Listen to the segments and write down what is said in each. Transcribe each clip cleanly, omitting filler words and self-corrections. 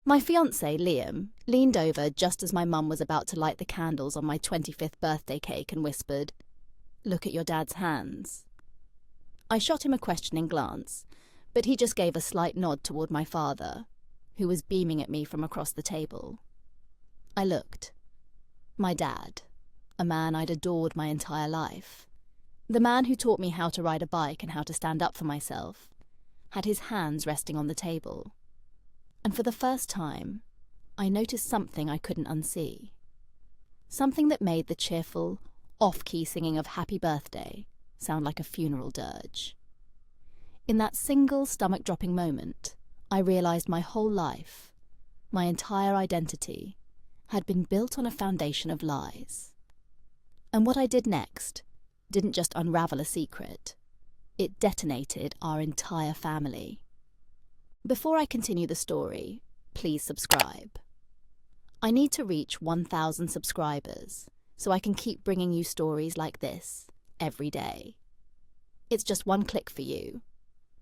My fiancé, Liam, leaned over just as my mum was about to light the candles on my 25th birthday cake and whispered, "Look at your dad's hands." I shot him a questioning glance, but he just gave a slight nod toward my father, who was beaming at me from across the table. I looked. My dad, a man I'd adored my entire life, the man who taught me how to ride a bike and how to stand up for myself, had his hands resting on the table. And for the first time, I noticed something I couldn't unsee. Something that made the cheerful, off-key singing of Happy Birthday sound like a funeral dirge. In that single stomach-dropping moment, I realized my whole life, my entire identity, had been built on a foundation of lies. And what I did next didn't just unravel a secret. It detonated our entire family. Before I continue the story, please subscribe. I need to reach 1,000 subscribers so I can keep bringing you stories like this every day. It's just one click for you,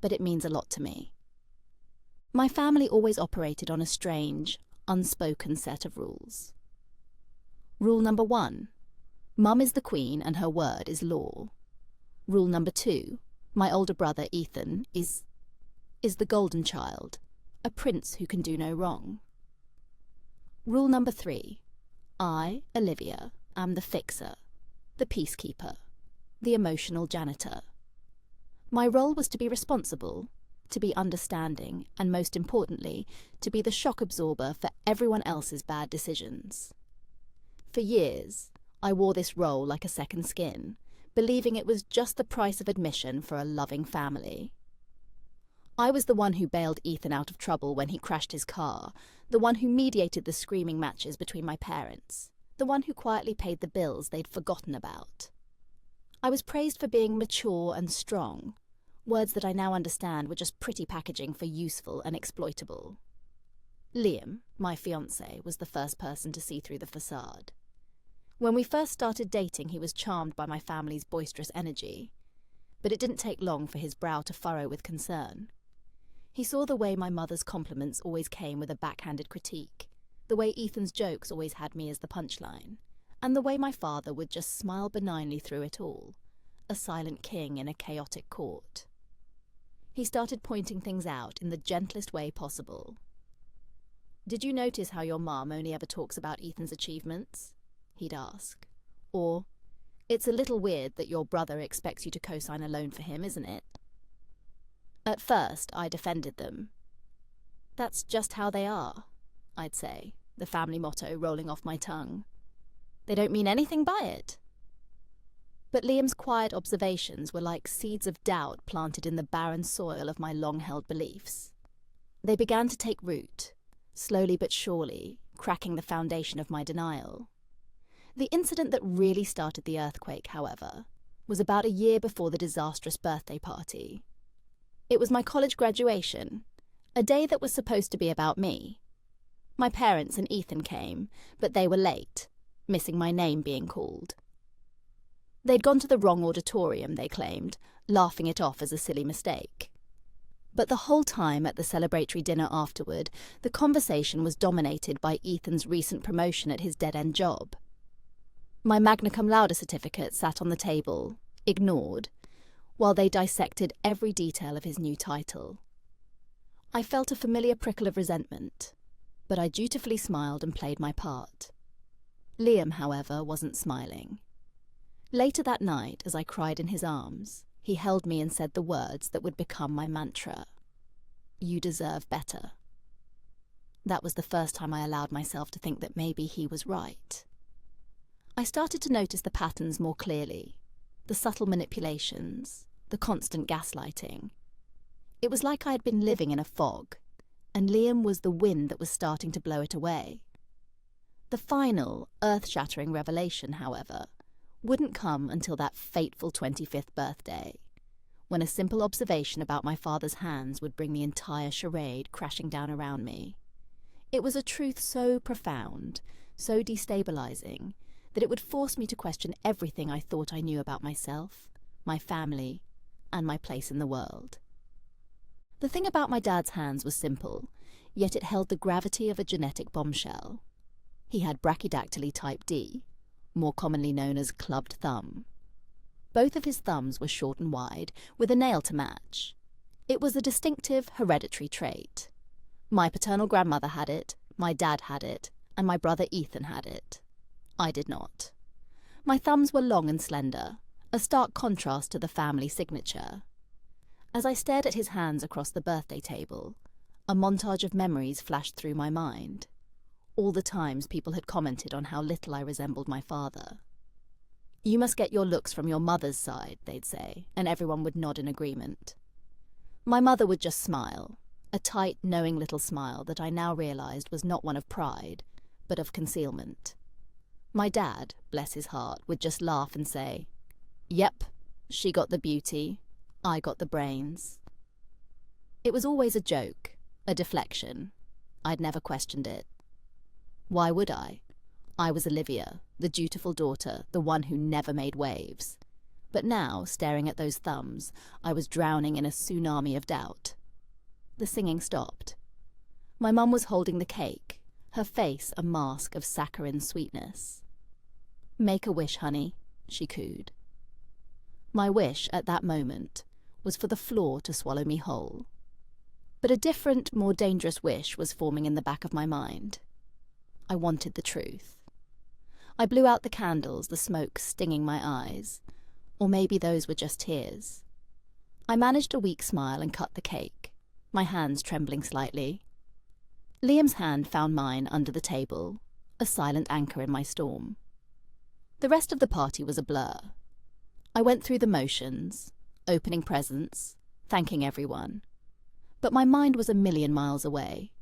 but it means a lot to me. My family always operated on a strange, unspoken set of rules. Rule number 1, Mum is the queen and her word is law. Rule number 2, my older brother Ethan is the golden child, a prince who can do no wrong. Rule number 3, I, Olivia, am the fixer, the peacekeeper, the emotional janitor. My role was to be responsible, to be understanding, and most importantly, to be the shock absorber for everyone else's bad decisions. For years, I wore this role like a second skin, believing it was just the price of admission for a loving family. I was the one who bailed Ethan out of trouble when he crashed his car, the one who mediated the screaming matches between my parents, the one who quietly paid the bills they'd forgotten about. I was praised for being mature and strong, words that I now understand were just pretty packaging for useful and exploitable. Liam, my fiancé, was the first person to see through the facade. When we first started dating, he was charmed by my family's boisterous energy, but it didn't take long for his brow to furrow with concern. He saw the way my mother's compliments always came with a backhanded critique, the way Ethan's jokes always had me as the punchline, and the way my father would just smile benignly through it all, a silent king in a chaotic court. He started pointing things out in the gentlest way possible. "Did you notice how your mom only ever talks about Ethan's achievements?" he'd ask. Or, "It's a little weird that your brother expects you to co-sign a loan for him, isn't it?" At first, I defended them. "That's just how they are," I'd say, the family motto rolling off my tongue. "They don't mean anything by it." But Liam's quiet observations were like seeds of doubt planted in the barren soil of my long-held beliefs. They began to take root, slowly but surely, cracking the foundation of my denial. The incident that really started the earthquake, however, was about a year before the disastrous birthday party. It was my college graduation, a day that was supposed to be about me. My parents and Ethan came, but they were late, missing my name being called. They'd gone to the wrong auditorium, they claimed, laughing it off as a silly mistake. But the whole time at the celebratory dinner afterward, the conversation was dominated by Ethan's recent promotion at his dead-end job. My magna cum laude certificate sat on the table, ignored, while they dissected every detail of his new title. I felt a familiar prickle of resentment, but I dutifully smiled and played my part. Liam, however, wasn't smiling. Later that night, as I cried in his arms, he held me and said the words that would become my mantra: "You deserve better." That was the first time I allowed myself to think that maybe he was right. I started to notice the patterns more clearly, the subtle manipulations, the constant gaslighting. It was like I had been living in a fog, and Liam was the wind that was starting to blow it away. The final, earth-shattering revelation, however, wouldn't come until that fateful 25th birthday, when a simple observation about my father's hands would bring the entire charade crashing down around me. It was a truth so profound, so destabilizing, that it would force me to question everything I thought I knew about myself, my family, and my place in the world. The thing about my dad's hands was simple. yet it held the gravity of a genetic bombshell. He had brachydactyly type D, more commonly known as clubbed thumb. Both of his thumbs were short and wide, with a nail to match. It was a distinctive hereditary trait. My paternal grandmother had it, my dad had it, and my brother Ethan had it. I did not. My thumbs were long and slender, a stark contrast to the family signature. As I stared at his hands across the birthday table, a montage of memories flashed through my mind. All the times people had commented on how little I resembled my father. "You must get your looks from your mother's side," they'd say, and everyone would nod in agreement. My mother would just smile, a tight, knowing little smile that I now realized was not one of pride, but of concealment. My dad, bless his heart, would just laugh and say, "Yep, she got the beauty, I got the brains." It was always a joke, a deflection. I'd never questioned it. Why would I? I was Olivia, the dutiful daughter, the one who never made waves. But now, staring at those thumbs, I was drowning in a tsunami of doubt. The singing stopped. My mum was holding the cake, her face a mask of saccharine sweetness. "Make a wish, honey," she cooed. My wish at that moment was for the floor to swallow me whole. But a different, more dangerous wish was forming in the back of my mind. I wanted the truth. I blew out the candles, the smoke stinging my eyes. Or maybe those were just tears. I managed a weak smile and cut the cake, my hands trembling slightly. Liam's hand found mine under the table, a silent anchor in my storm. The rest of the party was a blur. I went through the motions, opening presents, thanking everyone. But my mind was a million miles away,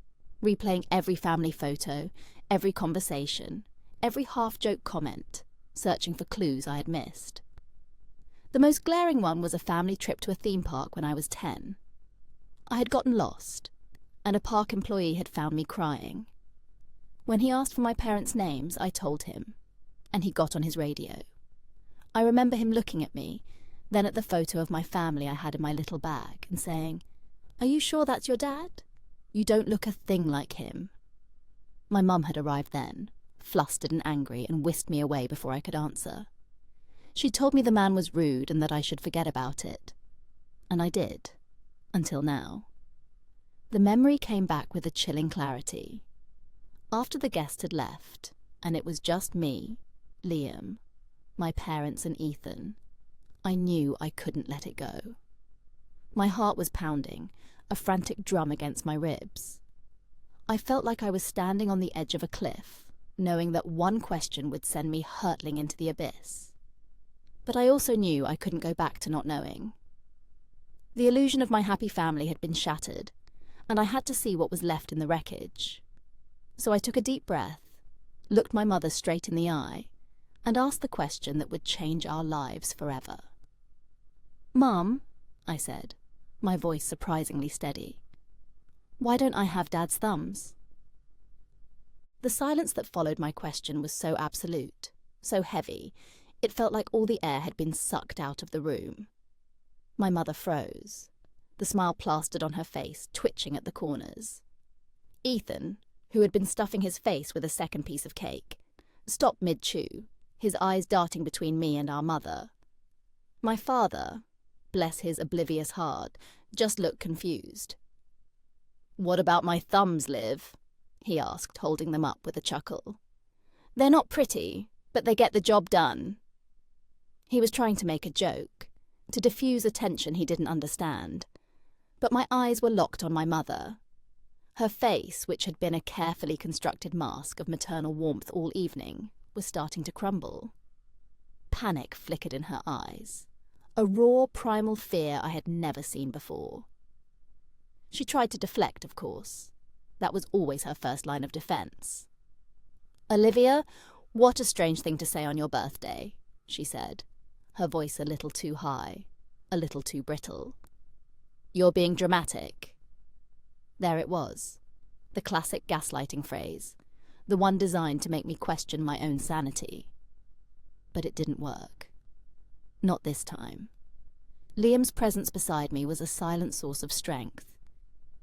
replaying every family photo, every conversation, every half-joke comment, searching for clues I had missed. The most glaring one was a family trip to a theme park when I was 10. I had gotten lost, and a park employee had found me crying. When he asked for my parents' names, I told him, and he got on his radio. I remember him looking at me, then at the photo of my family I had in my little bag, and saying, "Are you sure that's your dad? You don't look a thing like him." My mum had arrived then, flustered and angry, and whisked me away before I could answer. She told me the man was rude and that I should forget about it. And I did, until now. The memory came back with a chilling clarity. After the guest had left, and it was just me, Liam, my parents and Ethan, I knew I couldn't let it go. My heart was pounding, a frantic drum against my ribs. I felt like I was standing on the edge of a cliff, knowing that one question would send me hurtling into the abyss. But I also knew I couldn't go back to not knowing. The illusion of my happy family had been shattered, and I had to see what was left in the wreckage. So I took a deep breath, looked my mother straight in the eye, and asked the question that would change our lives forever. "Mum," I said, my voice surprisingly steady, "why don't I have Dad's thumbs?" The silence that followed my question was so absolute, so heavy, it felt like all the air had been sucked out of the room. My mother froze, the smile plastered on her face, twitching at the corners. Ethan, who had been stuffing his face with a second piece of cake, stopped mid-chew, his eyes darting between me and our mother. My father, bless his oblivious heart, just looked confused. "What about my thumbs, Liv?" he asked, holding them up with a chuckle. "They're not pretty, but they get the job done." He was trying to make a joke, to diffuse a tension he didn't understand. But my eyes were locked on my mother. Her face, which had been a carefully constructed mask of maternal warmth all evening, was starting to crumble. Panic flickered in her eyes, a raw, primal fear I had never seen before. She tried to deflect, of course. That was always her first line of defense. "Olivia, what a strange thing to say on your birthday," she said, her voice a little too high, a little too brittle. "You're being dramatic." There it was, the classic gaslighting phrase, the one designed to make me question my own sanity. But it didn't work. Not this time. Liam's presence beside me was a silent source of strength.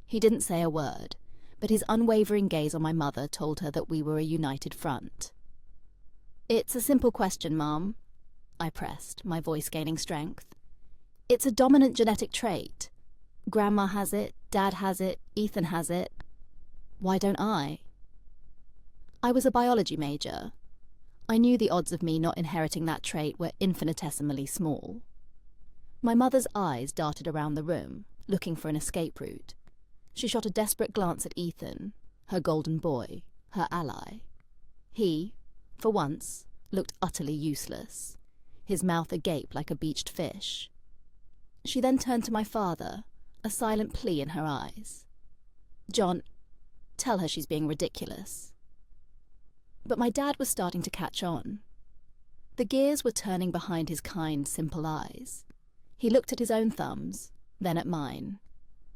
He didn't say a word, but his unwavering gaze on my mother told her that we were a united front. "It's a simple question, Mom," I pressed, my voice gaining strength. "It's a dominant genetic trait. Grandma has it, Dad has it, Ethan has it. Why don't I?" I was a biology major. I knew the odds of me not inheriting that trait were infinitesimally small. My mother's eyes darted around the room, looking for an escape route. She shot a desperate glance at Ethan, her golden boy, her ally. He, for once, looked utterly useless, his mouth agape like a beached fish. She then turned to my father, a silent plea in her eyes. "John, tell her she's being ridiculous." But my dad was starting to catch on. The gears were turning behind his kind, simple eyes. He looked at his own thumbs, then at mine,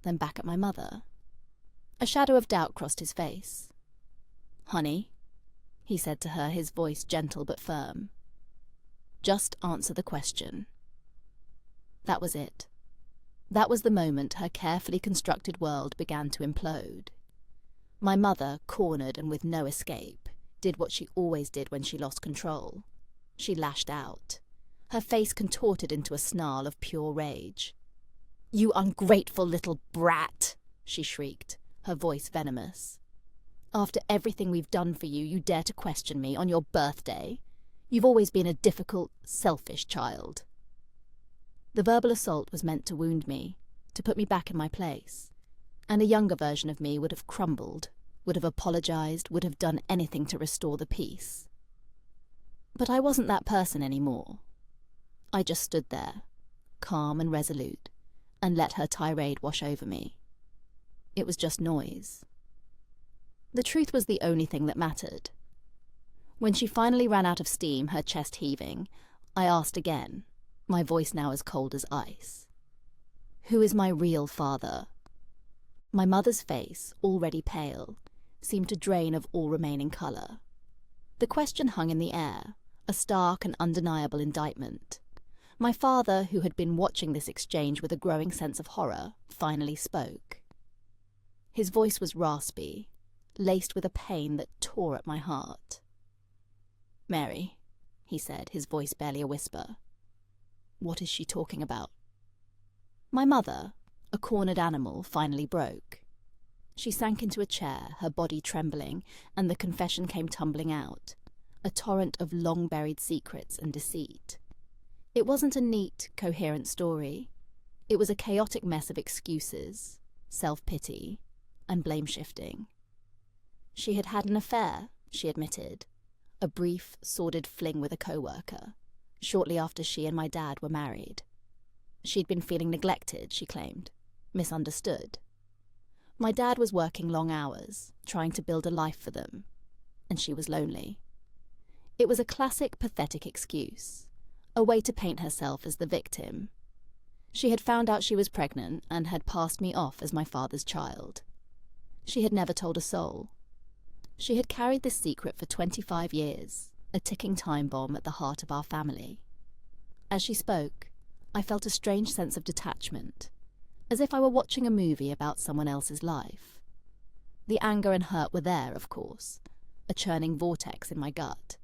then back at my mother. A shadow of doubt crossed his face. "Honey," he said to her, his voice gentle but firm, "just answer the question." That was it. That was the moment her carefully constructed world began to implode. My mother, cornered and with no escape, did what she always did when she lost control. She lashed out, her face contorted into a snarl of pure rage. "You ungrateful little brat!" she shrieked, her voice venomous. "After everything we've done for you, you dare to question me on your birthday? You've always been a difficult, selfish child." The verbal assault was meant to wound me, to put me back in my place, and a younger version of me would have crumbled, would have apologized, would have done anything to restore the peace. But I wasn't that person anymore. I just stood there, calm and resolute, and let her tirade wash over me. It was just noise. The truth was the only thing that mattered. When she finally ran out of steam, her chest heaving, I asked again, my voice now as cold as ice. "Who is my real father?" My mother's face, already pale, seemed to drain of all remaining colour. The question hung in the air, a stark and undeniable indictment. My father, who had been watching this exchange with a growing sense of horror, finally spoke. His voice was raspy, laced with a pain that tore at my heart. "Mary," he said, his voice barely a whisper. "What is she talking about?" My mother, a cornered animal, finally broke. She sank into a chair, her body trembling, and the confession came tumbling out, a torrent of long-buried secrets and deceit. It wasn't a neat, coherent story. It was a chaotic mess of excuses, self-pity, and blame-shifting. She had had an affair, she admitted, a brief, sordid fling with a co-worker, shortly after she and my dad were married. She'd been feeling neglected, she claimed, misunderstood. My dad was working long hours, trying to build a life for them, and she was lonely. It was a classic, pathetic excuse, a way to paint herself as the victim. She had found out she was pregnant and had passed me off as my father's child. She had never told a soul. She had carried this secret for 25 years, a ticking time bomb at the heart of our family. As she spoke, I felt a strange sense of detachment, as if I were watching a movie about someone else's life. The anger and hurt were there, of course, a churning vortex in my gut.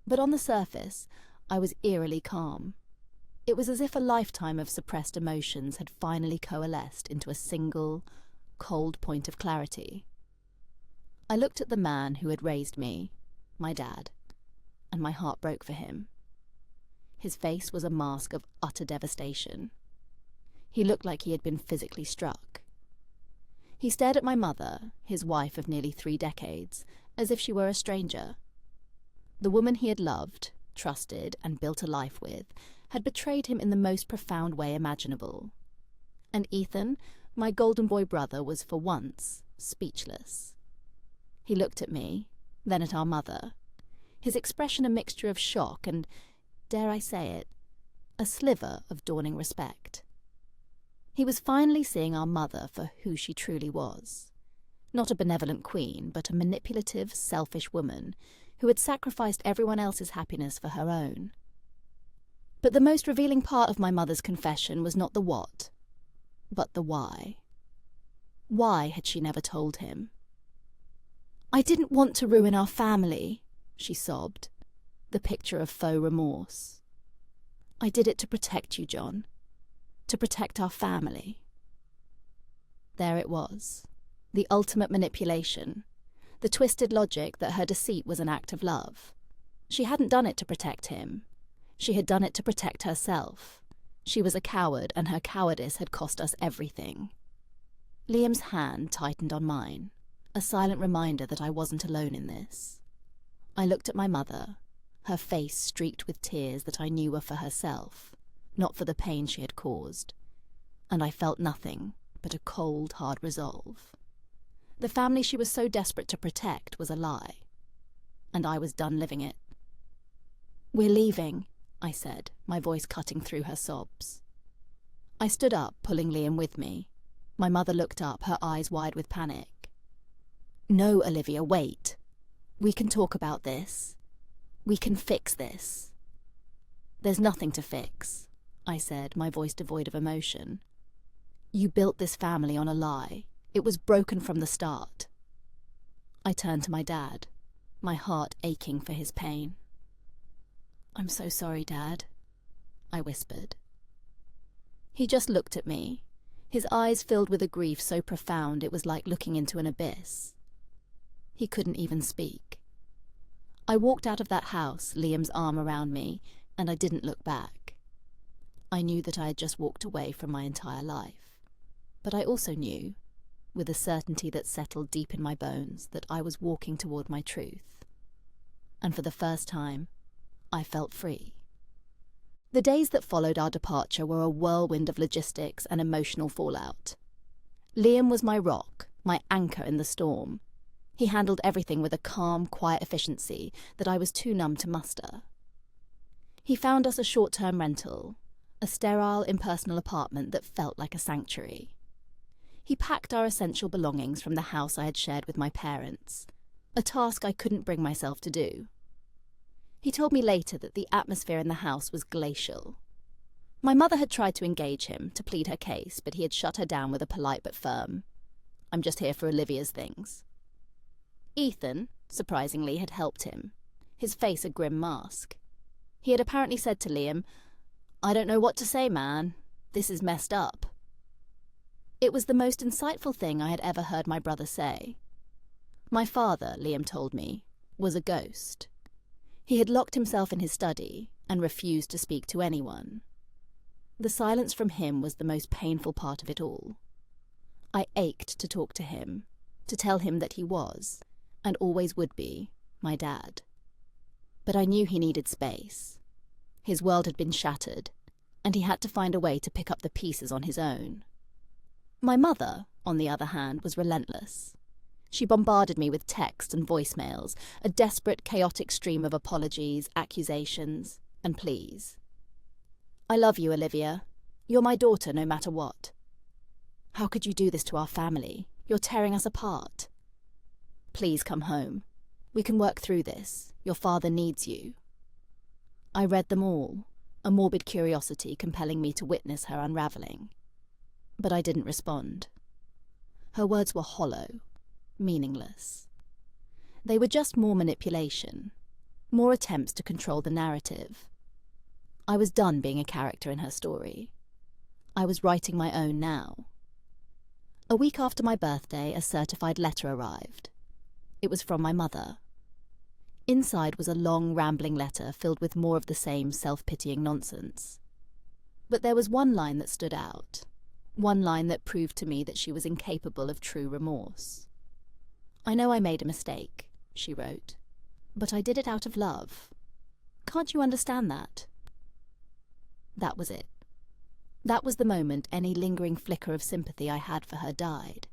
But on the surface, I was eerily calm. It was as if a lifetime of suppressed emotions had finally coalesced into a single, cold point of clarity. I looked at the man who had raised me, my dad, and my heart broke for him. His face was a mask of utter devastation. He looked like he had been physically struck. He stared at my mother, his wife of nearly 3 decades, as if she were a stranger. The woman he had loved, trusted, and built a life with, had betrayed him in the most profound way imaginable. And Ethan, my golden boy brother, was for once speechless. He looked at me, then at our mother, his expression a mixture of shock and, dare I say it, a sliver of dawning respect. He was finally seeing our mother for who she truly was. Not a benevolent queen, but a manipulative, selfish woman who had sacrificed everyone else's happiness for her own. But the most revealing part of my mother's confession was not the what, but the why. Why had she never told him? I didn't want to ruin our family, she sobbed, the picture of faux remorse. I did it to protect you, John. To protect our family. There it was. The ultimate manipulation. The twisted logic that her deceit was an act of love. She hadn't done it to protect him. She had done it to protect herself. She was a coward, and her cowardice had cost us everything. Liam's hand tightened on mine, a silent reminder that I wasn't alone in this. I looked at my mother, her face streaked with tears that I knew were for herself, not for the pain she had caused, and I felt nothing but a cold, hard resolve. The family she was so desperate to protect was a lie, and I was done living it. "We're leaving," I said, my voice cutting through her sobs. I stood up, pulling Liam with me. My mother looked up, her eyes wide with panic. "No, Olivia, wait. We can talk about this. We can fix this." "There's nothing to fix," I said, my voice devoid of emotion. "You built this family on a lie. It was broken from the start." I turned to my dad, my heart aching for his pain. "I'm so sorry, Dad," I whispered. He just looked at me, his eyes filled with a grief so profound it was like looking into an abyss. He couldn't even speak. I walked out of that house, Liam's arm around me, and I didn't look back. I knew that I had just walked away from my entire life, but I also knew, with a certainty that settled deep in my bones, that I was walking toward my truth. And for the first time, I felt free. The days that followed our departure were a whirlwind of logistics and emotional fallout. Liam was my rock, my anchor in the storm. He handled everything with a calm, quiet efficiency that I was too numb to muster. He found us a short-term rental, a sterile, impersonal apartment that felt like a sanctuary. He packed our essential belongings from the house I had shared with my parents, a task I couldn't bring myself to do. He told me later that the atmosphere in the house was glacial. My mother had tried to engage him, to plead her case, but he had shut her down with a polite but firm, "I'm just here for Olivia's things." Ethan, surprisingly, had helped him, his face a grim mask. He had apparently said to Liam, "I don't know what to say, man. This is messed up." It was the most insightful thing I had ever heard my brother say. My father, Liam told me, was a ghost. He had locked himself in his study and refused to speak to anyone. The silence from him was the most painful part of it all. I ached to talk to him, to tell him that he was, and always would be, my dad. But I knew he needed space. His world had been shattered, and he had to find a way to pick up the pieces on his own. My mother, on the other hand, was relentless. She bombarded me with texts and voicemails, a desperate, chaotic stream of apologies, accusations, and pleas. "I love you, Olivia. You're my daughter no matter what. How could you do this to our family? You're tearing us apart. Please come home. We can work through this. Your father needs you." I read them all, a morbid curiosity compelling me to witness her unravelling. But I didn't respond. Her words were hollow, meaningless. They were just more manipulation, more attempts to control the narrative. I was done being a character in her story. I was writing my own now. A week after my birthday, a certified letter arrived. It was from my mother. Inside was a long, rambling letter filled with more of the same self-pitying nonsense. But there was one line that stood out, one line that proved to me that she was incapable of true remorse. "I know I made a mistake," she wrote, "but I did it out of love. Can't you understand that?" That was it. That was the moment any lingering flicker of sympathy I had for her died.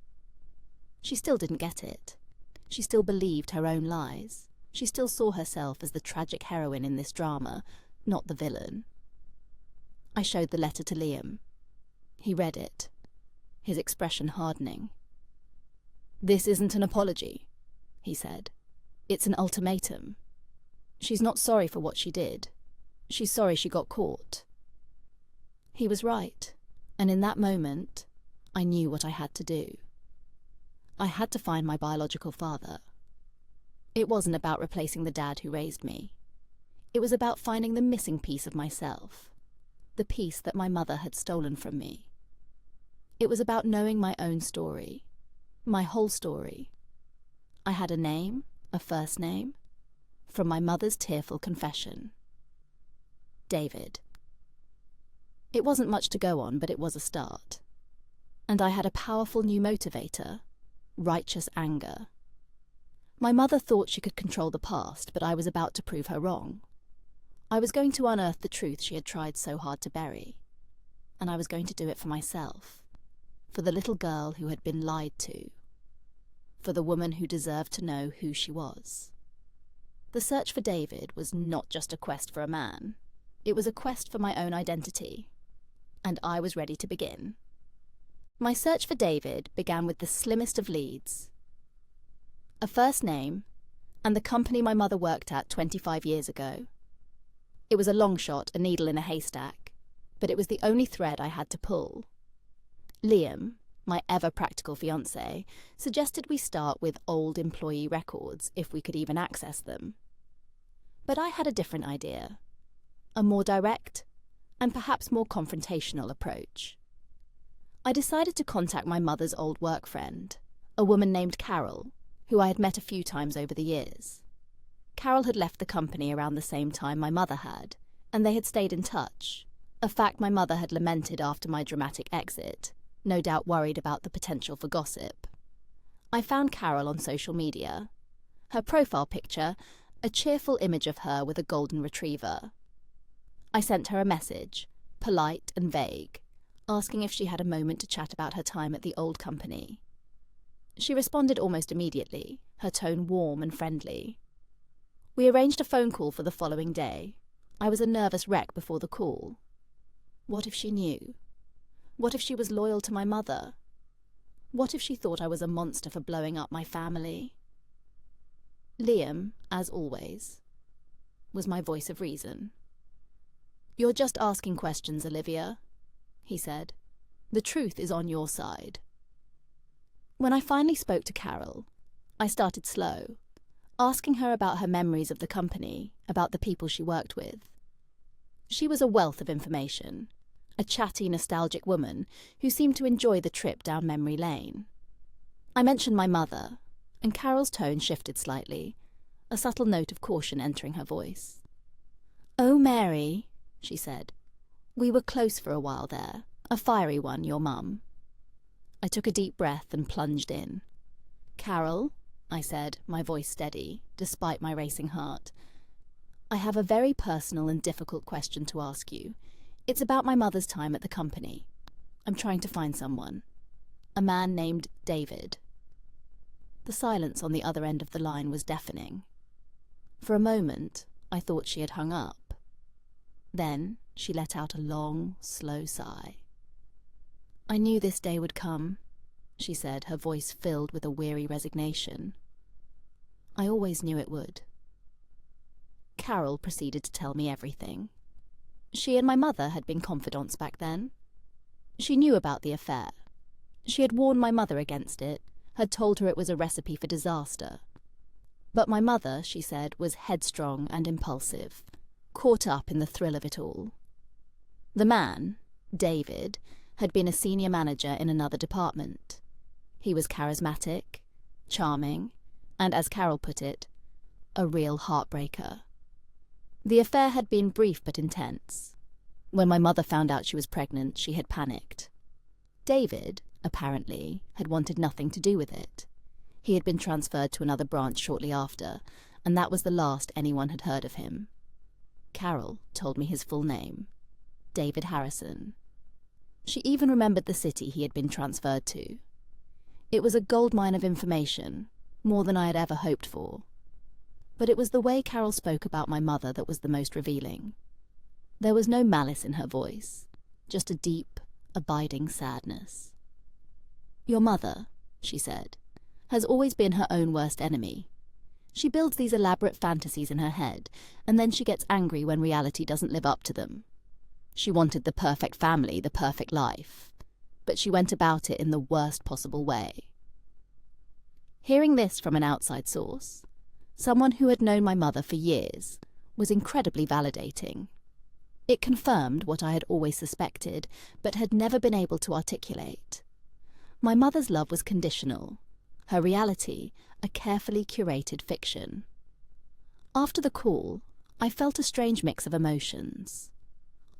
She still didn't get it. She still believed her own lies. She still saw herself as the tragic heroine in this drama, not the villain. I showed the letter to Liam. He read it, his expression hardening. "This isn't an apology," he said. "It's an ultimatum. She's not sorry for what she did. She's sorry she got caught." He was right, and in that moment, I knew what I had to do. I had to find my biological father. It wasn't about replacing the dad who raised me. It was about finding the missing piece of myself, the piece that my mother had stolen from me. It was about knowing my own story, my whole story. I had a name, a first name, from my mother's tearful confession. David. It wasn't much to go on, but it was a start. And I had a powerful new motivator, righteous anger. My mother thought she could control the past, but I was about to prove her wrong. I was going to unearth the truth she had tried so hard to bury. And I was going to do it for myself, for the little girl who had been lied to, for the woman who deserved to know who she was. The search for David was not just a quest for a man. It was a quest for my own identity. And I was ready to begin. My search for David began with the slimmest of leads. A first name, and the company my mother worked at 25 years ago. It was a long shot, a needle in a haystack, but it was the only thread I had to pull. Liam, my ever-practical fiancé, suggested we start with old employee records, if we could even access them. But I had a different idea, a more direct, and perhaps more confrontational approach. I decided to contact my mother's old work friend, a woman named Carol, who I had met a few times over the years. Carol had left the company around the same time my mother had, and they had stayed in touch, a fact my mother had lamented after my dramatic exit, no doubt worried about the potential for gossip. I found Carol on social media. Her profile picture, a cheerful image of her with a golden retriever. I sent her a message, polite and vague, asking if she had a moment to chat about her time at the old company. She responded almost immediately, her tone warm and friendly. We arranged a phone call for the following day. I was a nervous wreck before the call. What if she knew? What if she was loyal to my mother? What if she thought I was a monster for blowing up my family? Liam, as always, was my voice of reason. "You're just asking questions, Olivia," he said. "The truth is on your side." When I finally spoke to Carol, I started slow, asking her about her memories of the company, about the people she worked with. She was a wealth of information, a chatty, nostalgic woman who seemed to enjoy the trip down memory lane. I mentioned my mother, and Carol's tone shifted slightly, a subtle note of caution entering her voice. "Oh, Mary," she said, "we were close for a while there, a fiery one, your mum." I took a deep breath and plunged in. "Carol," I said, my voice steady, despite my racing heart, "I have a very personal and difficult question to ask you. It's about my mother's time at the company. I'm trying to find someone. A man named David." The silence on the other end of the line was deafening. For a moment, I thought she had hung up. Then she let out a long, slow sigh. "I knew this day would come," she said, her voice filled with a weary resignation. "I always knew it would." Carol proceeded to tell me everything. She and my mother had been confidants back then. She knew about the affair. She had warned my mother against it, had told her it was a recipe for disaster. But my mother, she said, was headstrong and impulsive, caught up in the thrill of it all. The man, David, had been a senior manager in another department. He was charismatic, charming, and, as Carol put it, a real heartbreaker. The affair had been brief but intense. When my mother found out she was pregnant, she had panicked. David, apparently, had wanted nothing to do with it. He had been transferred to another branch shortly after, and that was the last anyone had heard of him. Carol told me his full name, David Harrison. She even remembered the city he had been transferred to. It was a goldmine of information, more than I had ever hoped for. But it was the way Carol spoke about my mother that was the most revealing. There was no malice in her voice, just a deep, abiding sadness. "Your mother," she said, "has always been her own worst enemy. She builds these elaborate fantasies in her head, and then she gets angry when reality doesn't live up to them. She wanted the perfect family, the perfect life, but she went about it in the worst possible way." Hearing this from an outside source, someone who had known my mother for years, was incredibly validating. It confirmed what I had always suspected, but had never been able to articulate. My mother's love was conditional, her reality a carefully curated fiction. After the call, I felt a strange mix of emotions.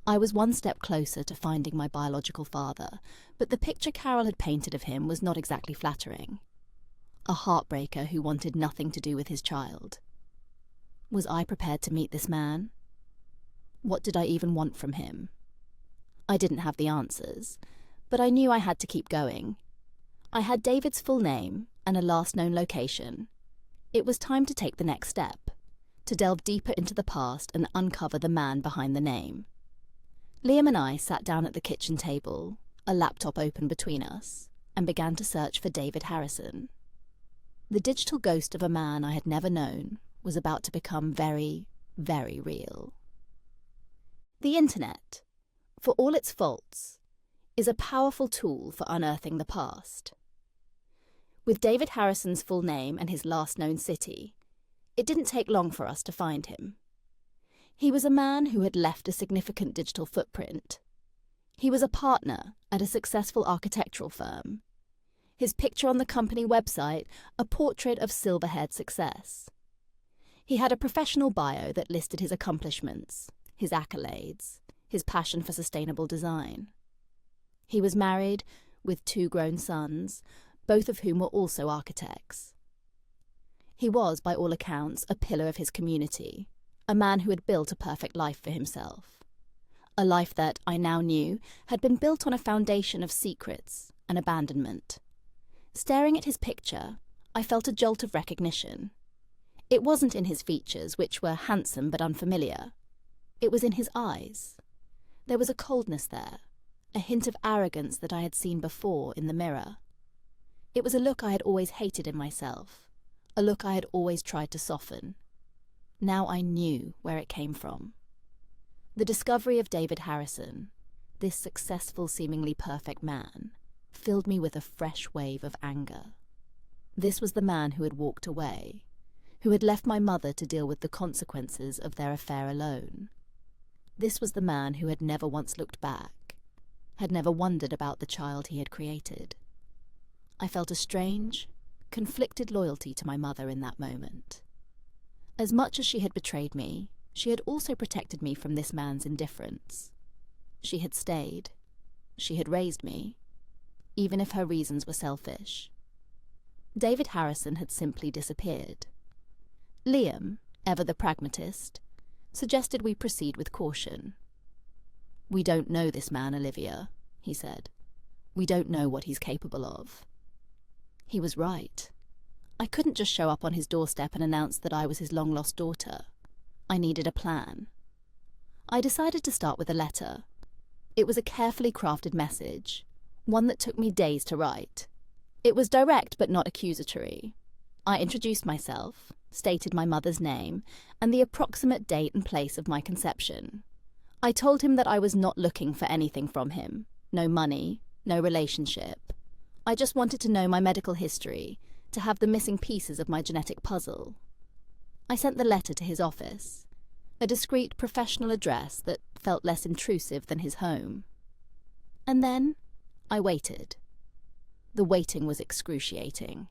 I was one step closer to finding my biological father, but the picture Carol had painted of him was not exactly flattering. A heartbreaker who wanted nothing to do with his child. Was I prepared to meet this man? What did I even want from him? I didn't have the answers, but I knew I had to keep going. I had David's full name and a last known location. It was time to take the next step, to delve deeper into the past and uncover the man behind the name. Liam and I sat down at the kitchen table, a laptop open between us, and began to search for David Harrison. The digital ghost of a man I had never known was about to become very, very real. The internet, for all its faults, is a powerful tool for unearthing the past. With David Harrison's full name and his last known city, it didn't take long for us to find him. He was a man who had left a significant digital footprint. He was a partner at a successful architectural firm. His picture on the company website, a portrait of silver-haired success. He had a professional bio that listed his accomplishments, his accolades, his passion for sustainable design. He was married with 2 grown sons, both of whom were also architects. He was, by all accounts, a pillar of his community, a man who had built a perfect life for himself. A life that, I now knew, had been built on a foundation of secrets and abandonment. Staring at his picture, I felt a jolt of recognition. It wasn't in his features, which were handsome but unfamiliar. It was in his eyes. There was a coldness there, a hint of arrogance that I had seen before in the mirror. It was a look I had always hated in myself, a look I had always tried to soften. Now I knew where it came from. The discovery of David Harrison, this successful, seemingly perfect man, filled me with a fresh wave of anger. This was the man who had walked away, who had left my mother to deal with the consequences of their affair alone. This was the man who had never once looked back, had never wondered about the child he had created. I felt a strange, conflicted loyalty to my mother in that moment. As much as she had betrayed me, she had also protected me from this man's indifference. She had stayed. She had raised me, even if her reasons were selfish. David Harrison had simply disappeared. Liam, ever the pragmatist, suggested we proceed with caution. "We don't know this man, Olivia," he said. "We don't know what he's capable of." He was right. I couldn't just show up on his doorstep and announce that I was his long-lost daughter. I needed a plan. I decided to start with a letter. It was a carefully crafted message, one that took me days to write. It was direct but not accusatory. I introduced myself, stated my mother's name, and the approximate date and place of my conception. I told him that I was not looking for anything from him. No money, no relationship. I just wanted to know my medical history, to have the missing pieces of my genetic puzzle. I sent the letter to his office, a discreet professional address that felt less intrusive than his home. And then I waited. The waiting was excruciating.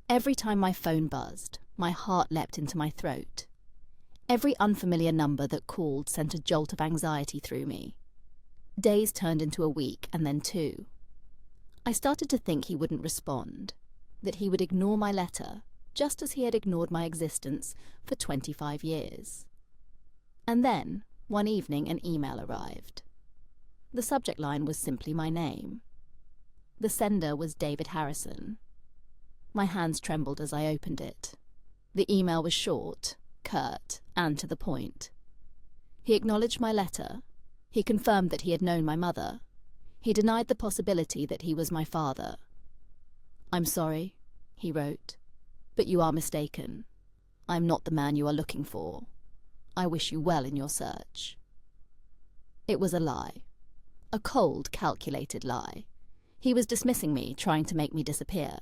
Every time my phone buzzed, my heart leapt into my throat. Every unfamiliar number that called sent a jolt of anxiety through me. Days turned into a week, and then 2. I started to think he wouldn't respond, that he would ignore my letter, just as he had ignored my existence for 25 years. And then, one evening, an email arrived. The subject line was simply my name. The sender was David Harrison. My hands trembled as I opened it. The email was short, curt, and to the point. He acknowledged my letter. He confirmed that he had known my mother. He denied the possibility that he was my father. "I'm sorry," he wrote, "but you are mistaken. I am not the man you are looking for. I wish you well in your search." It was a lie. A cold, calculated lie. He was dismissing me, trying to make me disappear.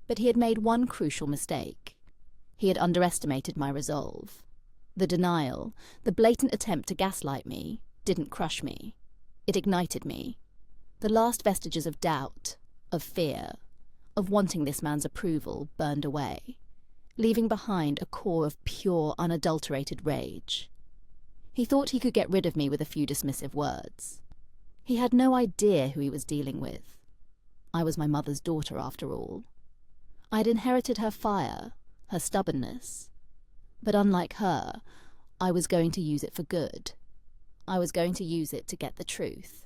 But he had made one crucial mistake. He had underestimated my resolve. The denial, the blatant attempt to gaslight me, didn't crush me. It ignited me. The last vestiges of doubt, of fear, of wanting this man's approval burned away, leaving behind a core of pure, unadulterated rage. He thought he could get rid of me with a few dismissive words. He had no idea who he was dealing with. I was my mother's daughter, after all. I had inherited her fire, her stubbornness. But unlike her, I was going to use it for good. I was going to use it to get the truth.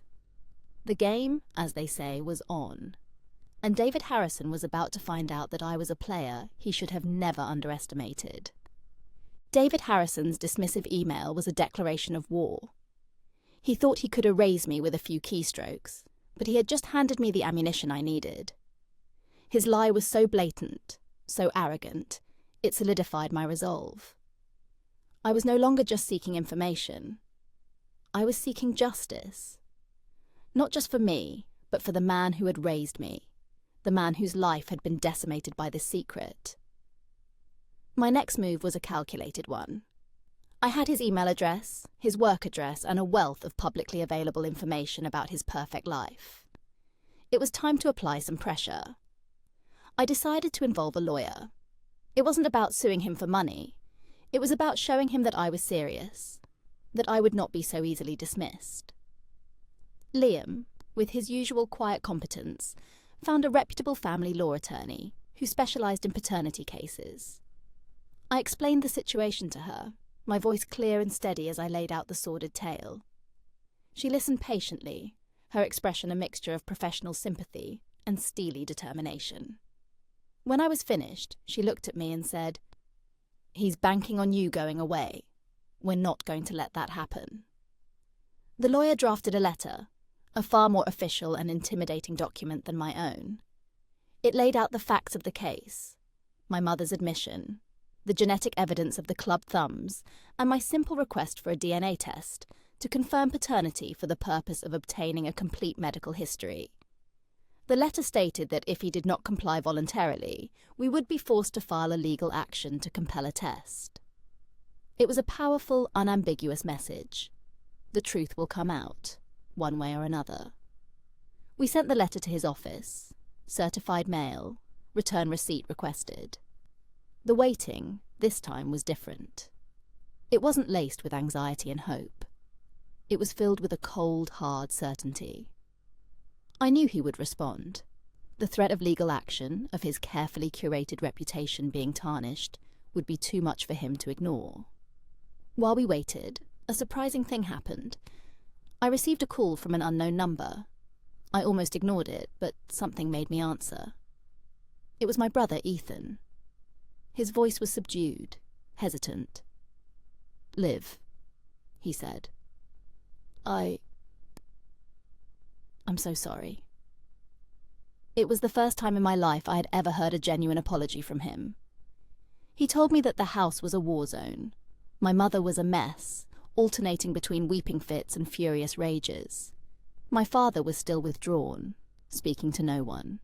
The game, as they say, was on. And David Harrison was about to find out that I was a player he should have never underestimated. David Harrison's dismissive email was a declaration of war. He thought he could erase me with a few keystrokes, but he had just handed me the ammunition I needed. His lie was so blatant, so arrogant, it solidified my resolve. I was no longer just seeking information. I was seeking justice. Not just for me, but for the man who had raised me, the man whose life had been decimated by this secret. My next move was a calculated one. I had his email address, his work address, and a wealth of publicly available information about his perfect life. It was time to apply some pressure. I decided to involve a lawyer. It wasn't about suing him for money. It was about showing him that I was serious, that I would not be so easily dismissed. Liam, with his usual quiet competence, found a reputable family law attorney who specialised in paternity cases. I explained the situation to her, my voice clear and steady as I laid out the sordid tale. She listened patiently, her expression a mixture of professional sympathy and steely determination. When I was finished, she looked at me and said, "He's banking on you going away. We're not going to let that happen." The lawyer drafted a letter, a far more official and intimidating document than my own. It laid out the facts of the case, my mother's admission, the genetic evidence of the club thumbs, and my simple request for a DNA test to confirm paternity for the purpose of obtaining a complete medical history. The letter stated that if he did not comply voluntarily, we would be forced to file a legal action to compel a test. It was a powerful, unambiguous message. The truth will come out, one way or another. We sent the letter to his office, certified mail, return receipt requested. The waiting, this time, was different. It wasn't laced with anxiety and hope. It was filled with a cold, hard certainty. I knew he would respond. The threat of legal action, of his carefully curated reputation being tarnished, would be too much for him to ignore. While we waited, a surprising thing happened. I received a call from an unknown number. I almost ignored it, but something made me answer. It was my brother, Ethan. His voice was subdued, hesitant. "Liv," he said. I'm so sorry." It was the first time in my life I had ever heard a genuine apology from him. He told me that the house was a war zone. My mother was a mess, alternating between weeping fits and furious rages. My father was still withdrawn, speaking to no one.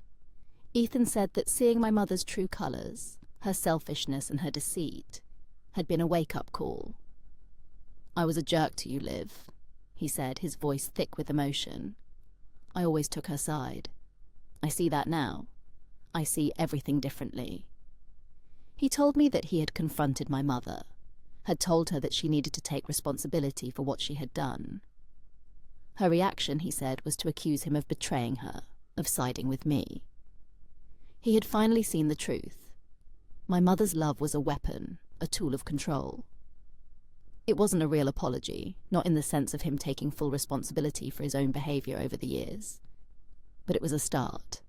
Ethan said that seeing my mother's true colours, her selfishness and her deceit, had been a wake-up call. "I was a jerk to you, Liv," he said, his voice thick with emotion. "I always took her side. I see that now. I see everything differently." He told me that he had confronted my mother, had told her that she needed to take responsibility for what she had done. Her reaction, he said, was to accuse him of betraying her, of siding with me. He had finally seen the truth. My mother's love was a weapon, a tool of control. It wasn't a real apology, not in the sense of him taking full responsibility for his own behaviour over the years. But it was a start.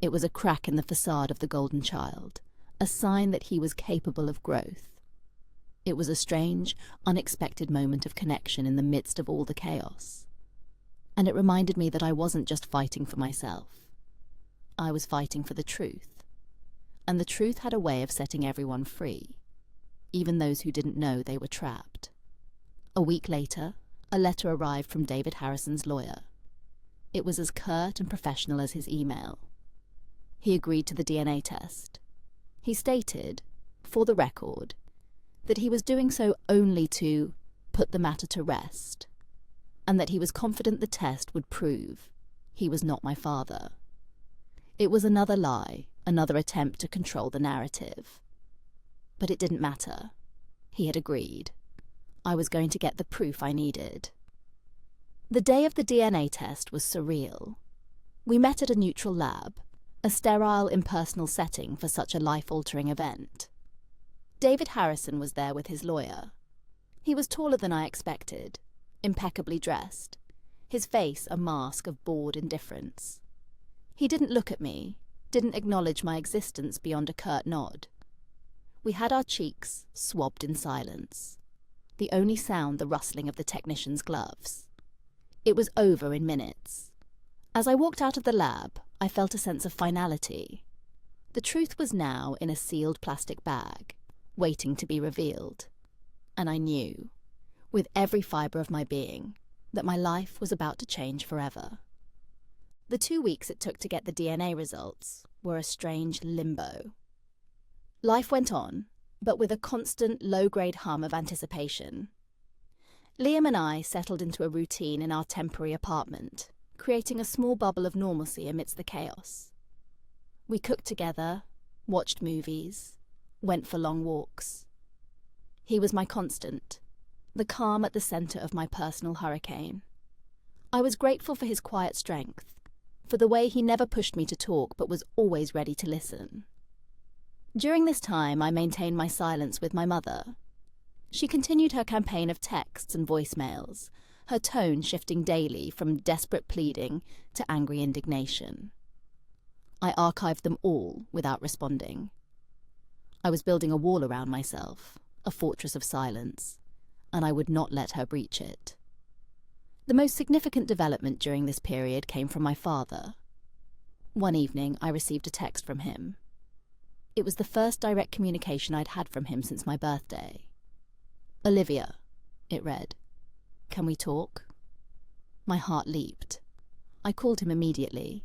It was a crack in the facade of the golden child, a sign that he was capable of growth. It was a strange, unexpected moment of connection in the midst of all the chaos. And it reminded me that I wasn't just fighting for myself. I was fighting for the truth. And the truth had a way of setting everyone free, even those who didn't know they were trapped. A week later, a letter arrived from David Harrison's lawyer. It was as curt and professional as his email. He agreed to the DNA test. He stated, for the record, that he was doing so only to put the matter to rest, and that he was confident the test would prove he was not my father. It was another lie, another attempt to control the narrative. But it didn't matter. He had agreed. I was going to get the proof I needed. The day of the DNA test was surreal. We met at a neutral lab, a sterile, impersonal setting for such a life-altering event. David Harrison was there with his lawyer. He was taller than I expected, impeccably dressed, his face a mask of bored indifference. He didn't look at me, didn't acknowledge my existence beyond a curt nod. We had our cheeks swabbed in silence, the only sound the rustling of the technician's gloves. It was over in minutes. As I walked out of the lab, I felt a sense of finality. The truth was now in a sealed plastic bag, waiting to be revealed. And I knew, with every fibre of my being, that my life was about to change forever. The 2 weeks it took to get the DNA results were a strange limbo. Life went on, but with a constant low-grade hum of anticipation. Liam and I settled into a routine in our temporary apartment, creating a small bubble of normalcy amidst the chaos. We cooked together, watched movies, went for long walks. He was my constant, the calm at the centre of my personal hurricane. I was grateful for his quiet strength, for the way he never pushed me to talk but was always ready to listen. During this time, I maintained my silence with my mother. She continued her campaign of texts and voicemails, her tone shifting daily from desperate pleading to angry indignation. I archived them all without responding. I was building a wall around myself, a fortress of silence, and I would not let her breach it. The most significant development during this period came from my father. One evening, I received a text from him. It was the first direct communication I'd had from him since my birthday. "Olivia," it read. "Can we talk?" My heart leaped. I called him immediately.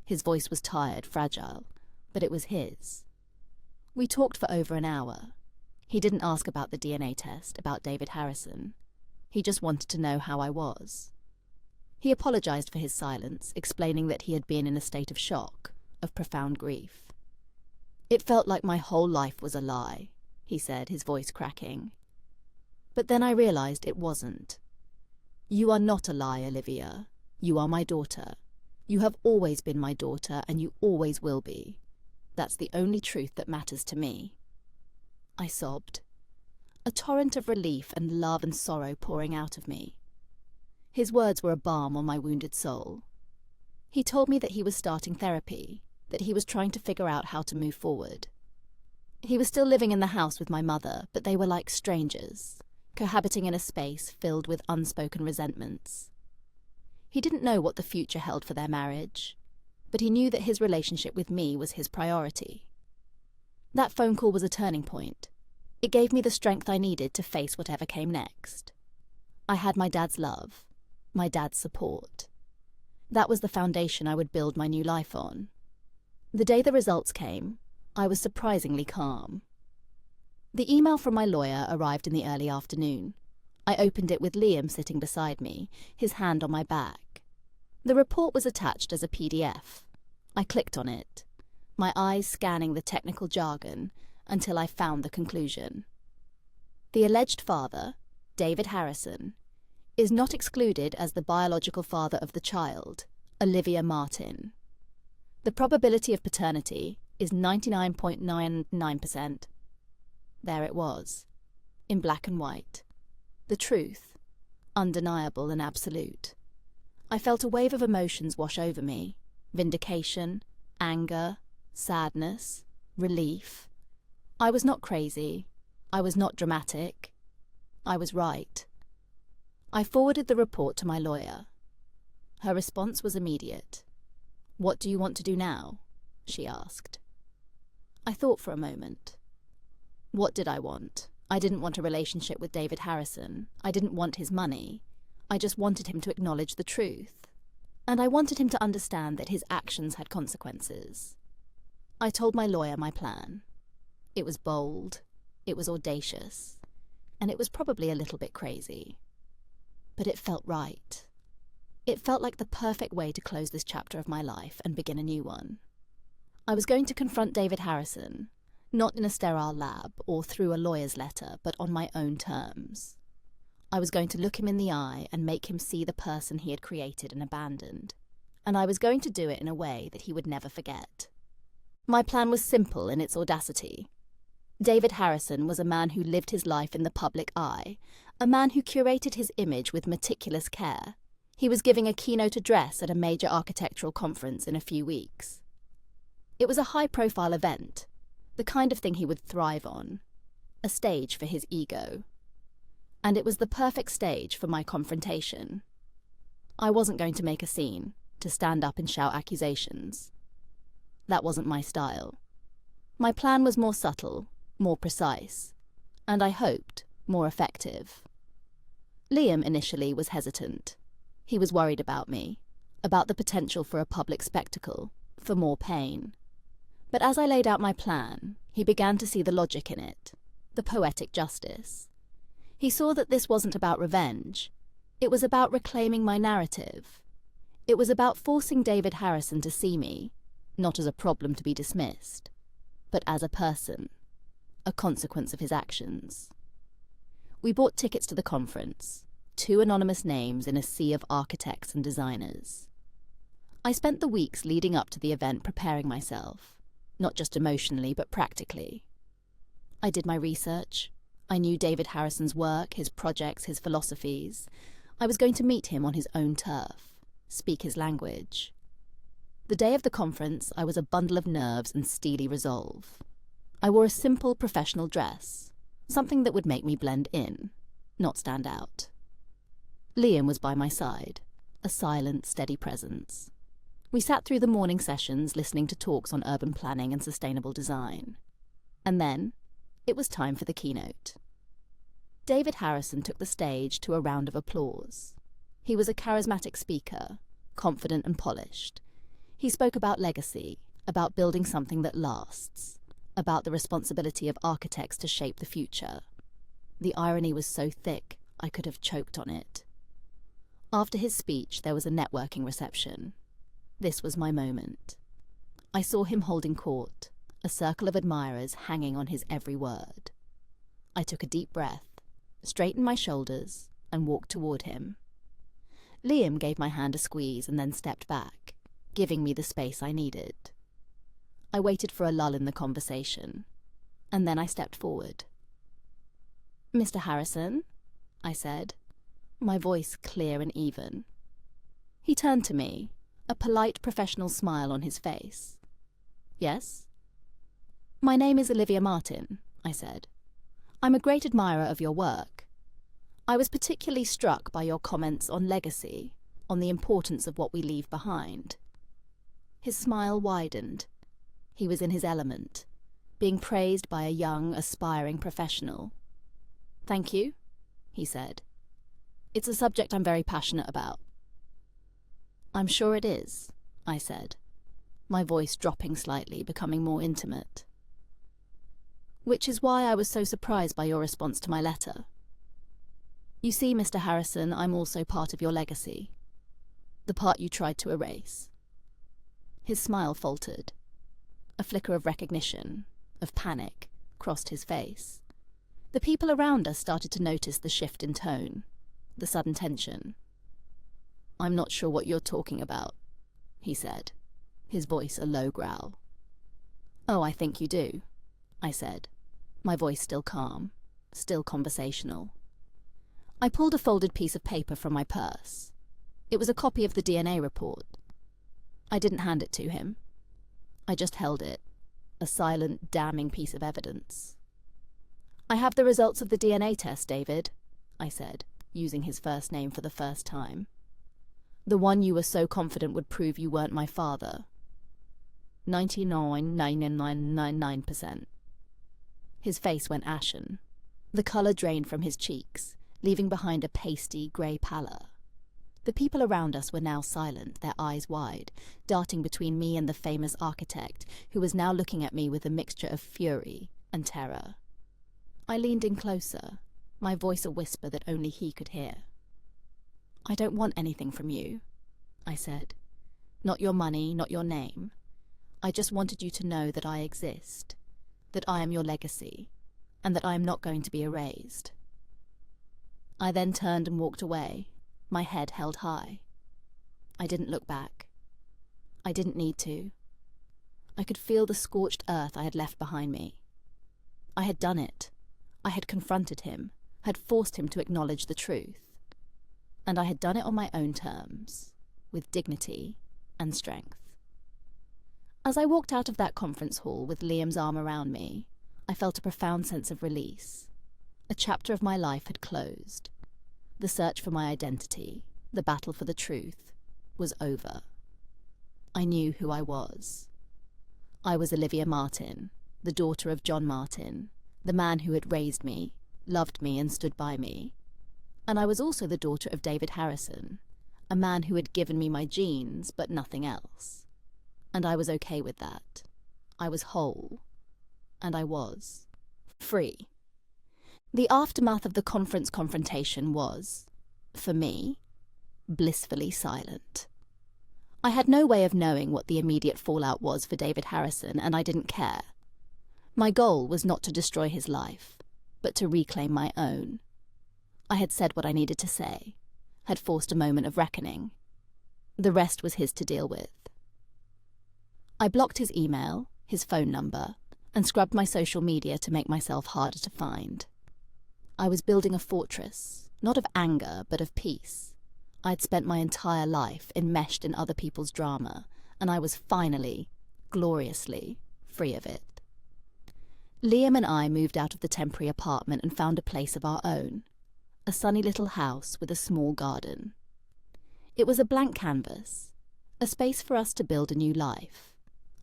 His voice was tired, fragile, but it was his. We talked for over an hour. He didn't ask about the DNA test, about David Harrison. He just wanted to know how I was. He apologized for his silence, explaining that he had been in a state of shock, of profound grief. "It felt like my whole life was a lie," he said, his voice cracking. But then I realized it wasn't. "You are not a lie, Olivia. You are my daughter. You have always been my daughter, and you always will be. That's the only truth that matters to me." I sobbed, a torrent of relief and love and sorrow pouring out of me. His words were a balm on my wounded soul. He told me that he was starting therapy, that he was trying to figure out how to move forward. He was still living in the house with my mother, but they were like strangers, cohabiting in a space filled with unspoken resentments. He didn't know what the future held for their marriage, but he knew that his relationship with me was his priority. That phone call was a turning point. It gave me the strength I needed to face whatever came next. I had my dad's love, my dad's support. That was the foundation I would build my new life on. The day the results came, I was surprisingly calm. The email from my lawyer arrived in the early afternoon. I opened it with Liam sitting beside me, his hand on my back. The report was attached as a PDF. I clicked on it, my eyes scanning the technical jargon until I found the conclusion. The alleged father, David Harrison, is not excluded as the biological father of the child, Olivia Martin. The probability of paternity is 99.99%. There it was, in black and white. The truth, undeniable and absolute. I felt a wave of emotions wash over me. Vindication, anger, sadness, relief. I was not crazy. I was not dramatic. I was right. I forwarded the report to my lawyer. Her response was immediate. "What do you want to do now?" she asked. I thought for a moment. What did I want? I didn't want a relationship with David Harrison. I didn't want his money. I just wanted him to acknowledge the truth. And I wanted him to understand that his actions had consequences. I told my lawyer my plan. It was bold, it was audacious, and it was probably a little bit crazy. But it felt right. It felt like the perfect way to close this chapter of my life and begin a new one. I was going to confront David Harrison, not in a sterile lab or through a lawyer's letter, but on my own terms. I was going to look him in the eye and make him see the person he had created and abandoned, and I was going to do it in a way that he would never forget. My plan was simple in its audacity. David Harrison was a man who lived his life in the public eye, a man who curated his image with meticulous care. He was giving a keynote address at a major architectural conference in a few weeks. It was a high-profile event, the kind of thing he would thrive on, a stage for his ego. And it was the perfect stage for my confrontation. I wasn't going to make a scene, to stand up and shout accusations. That wasn't my style. My plan was more subtle, more precise, and I hoped, more effective. Liam initially was hesitant. He was worried about me, about the potential for a public spectacle, for more pain. But as I laid out my plan, he began to see the logic in it, the poetic justice. He saw that this wasn't about revenge. It was about reclaiming my narrative. It was about forcing David Harrison to see me, not as a problem to be dismissed, but as a person, a consequence of his actions. We bought tickets to the conference, 2 anonymous names in a sea of architects and designers. I spent the weeks leading up to the event preparing myself, not just emotionally but practically. I did my research. I knew David Harrison's work, his projects, his philosophies. I was going to meet him on his own turf, speak his language. The day of the conference, I was a bundle of nerves and steely resolve. I wore a simple professional dress, something that would make me blend in, not stand out. Liam was by my side, a silent, steady presence. We sat through the morning sessions listening to talks on urban planning and sustainable design. And then, it was time for the keynote. David Harrison took the stage to a round of applause. He was a charismatic speaker, confident and polished. He spoke about legacy, about building something that lasts, about the responsibility of architects to shape the future. The irony was so thick, I could have choked on it. After his speech, there was a networking reception. This was my moment. I saw him holding court, a circle of admirers hanging on his every word. I took a deep breath, straightened my shoulders, and walked toward him. Liam gave my hand a squeeze and then stepped back, giving me the space I needed. I waited for a lull in the conversation, and then I stepped forward. "Mr. Harrison," I said, my voice clear and even. He turned to me, a polite professional smile on his face. "Yes?" "My name is Olivia Martin," I said. "I'm a great admirer of your work. I was particularly struck by your comments on legacy, on the importance of what we leave behind." His smile widened. He was in his element, being praised by a young, aspiring professional. "Thank you," he said. "It's a subject I'm very passionate about." "I'm sure it is," I said, my voice dropping slightly, becoming more intimate. "Which is why I was so surprised by your response to my letter. You see, Mr. Harrison, I'm also part of your legacy, the part you tried to erase." His smile faltered. A flicker of recognition, of panic, crossed his face. The people around us started to notice the shift in tone, the sudden tension. "I'm not sure what you're talking about," he said, his voice a low growl. "Oh, I think you do," I said, my voice still calm, still conversational. I pulled a folded piece of paper from my purse. It was a copy of the DNA report. I didn't hand it to him. I just held it, a silent, damning piece of evidence. "I have the results of the DNA test, David," I said, using his first name for the first time. "The one you were so confident would prove you weren't my father. 99.9999%. His face went ashen. The colour drained from his cheeks, leaving behind a pasty, grey pallor. The people around us were now silent, their eyes wide, darting between me and the famous architect, who was now looking at me with a mixture of fury and terror. I leaned in closer, my voice a whisper that only he could hear. "I don't want anything from you," I said. "Not your money, not your name. I just wanted you to know that I exist, that I am your legacy, and that I am not going to be erased." I then turned and walked away, my head held high. I didn't look back. I didn't need to. I could feel the scorched earth I had left behind me. I had done it. I had confronted him, had forced him to acknowledge the truth. And I had done it on my own terms, with dignity and strength. As I walked out of that conference hall with Liam's arm around me, I felt a profound sense of release. A chapter of my life had closed. The search for my identity, the battle for the truth, was over. I knew who I was. I was Olivia Martin, the daughter of John Martin, the man who had raised me, loved me and stood by me. And I was also the daughter of David Harrison, a man who had given me my genes but nothing else. And I was okay with that. I was whole. And I was free. The aftermath of the conference confrontation was, for me, blissfully silent. I had no way of knowing what the immediate fallout was for David Harrison, and I didn't care. My goal was not to destroy his life, but to reclaim my own. I had said what I needed to say, had forced a moment of reckoning. The rest was his to deal with. I blocked his email, his phone number, and scrubbed my social media to make myself harder to find. I was building a fortress, not of anger, but of peace. I had spent my entire life enmeshed in other people's drama, and I was finally, gloriously, free of it. Liam and I moved out of the temporary apartment and found a place of our own, a sunny little house with a small garden. It was a blank canvas, a space for us to build a new life,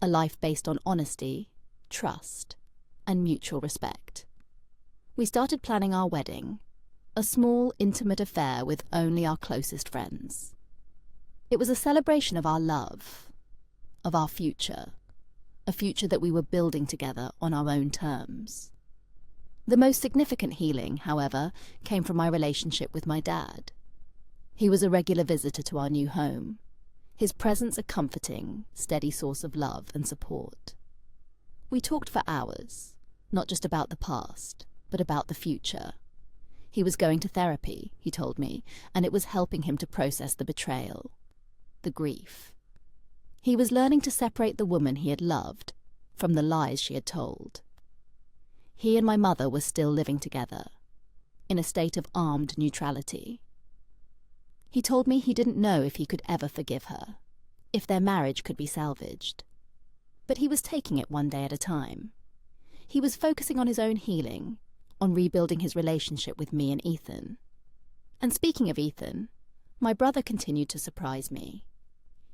a life based on honesty, trust, and mutual respect. We started planning our wedding, a small, intimate affair with only our closest friends. It was a celebration of our love, of our future, a future that we were building together on our own terms. The most significant healing, however, came from my relationship with my dad. He was a regular visitor to our new home, his presence a comforting, steady source of love and support. We talked for hours, not just about the past, but about the future. He was going to therapy, he told me, and it was helping him to process the betrayal, the grief. He was learning to separate the woman he had loved from the lies she had told. He and my mother were still living together, in a state of armed neutrality. He told me he didn't know if he could ever forgive her, if their marriage could be salvaged. But he was taking it one day at a time. He was focusing on his own healing, on rebuilding his relationship with me and Ethan. And speaking of Ethan, my brother continued to surprise me.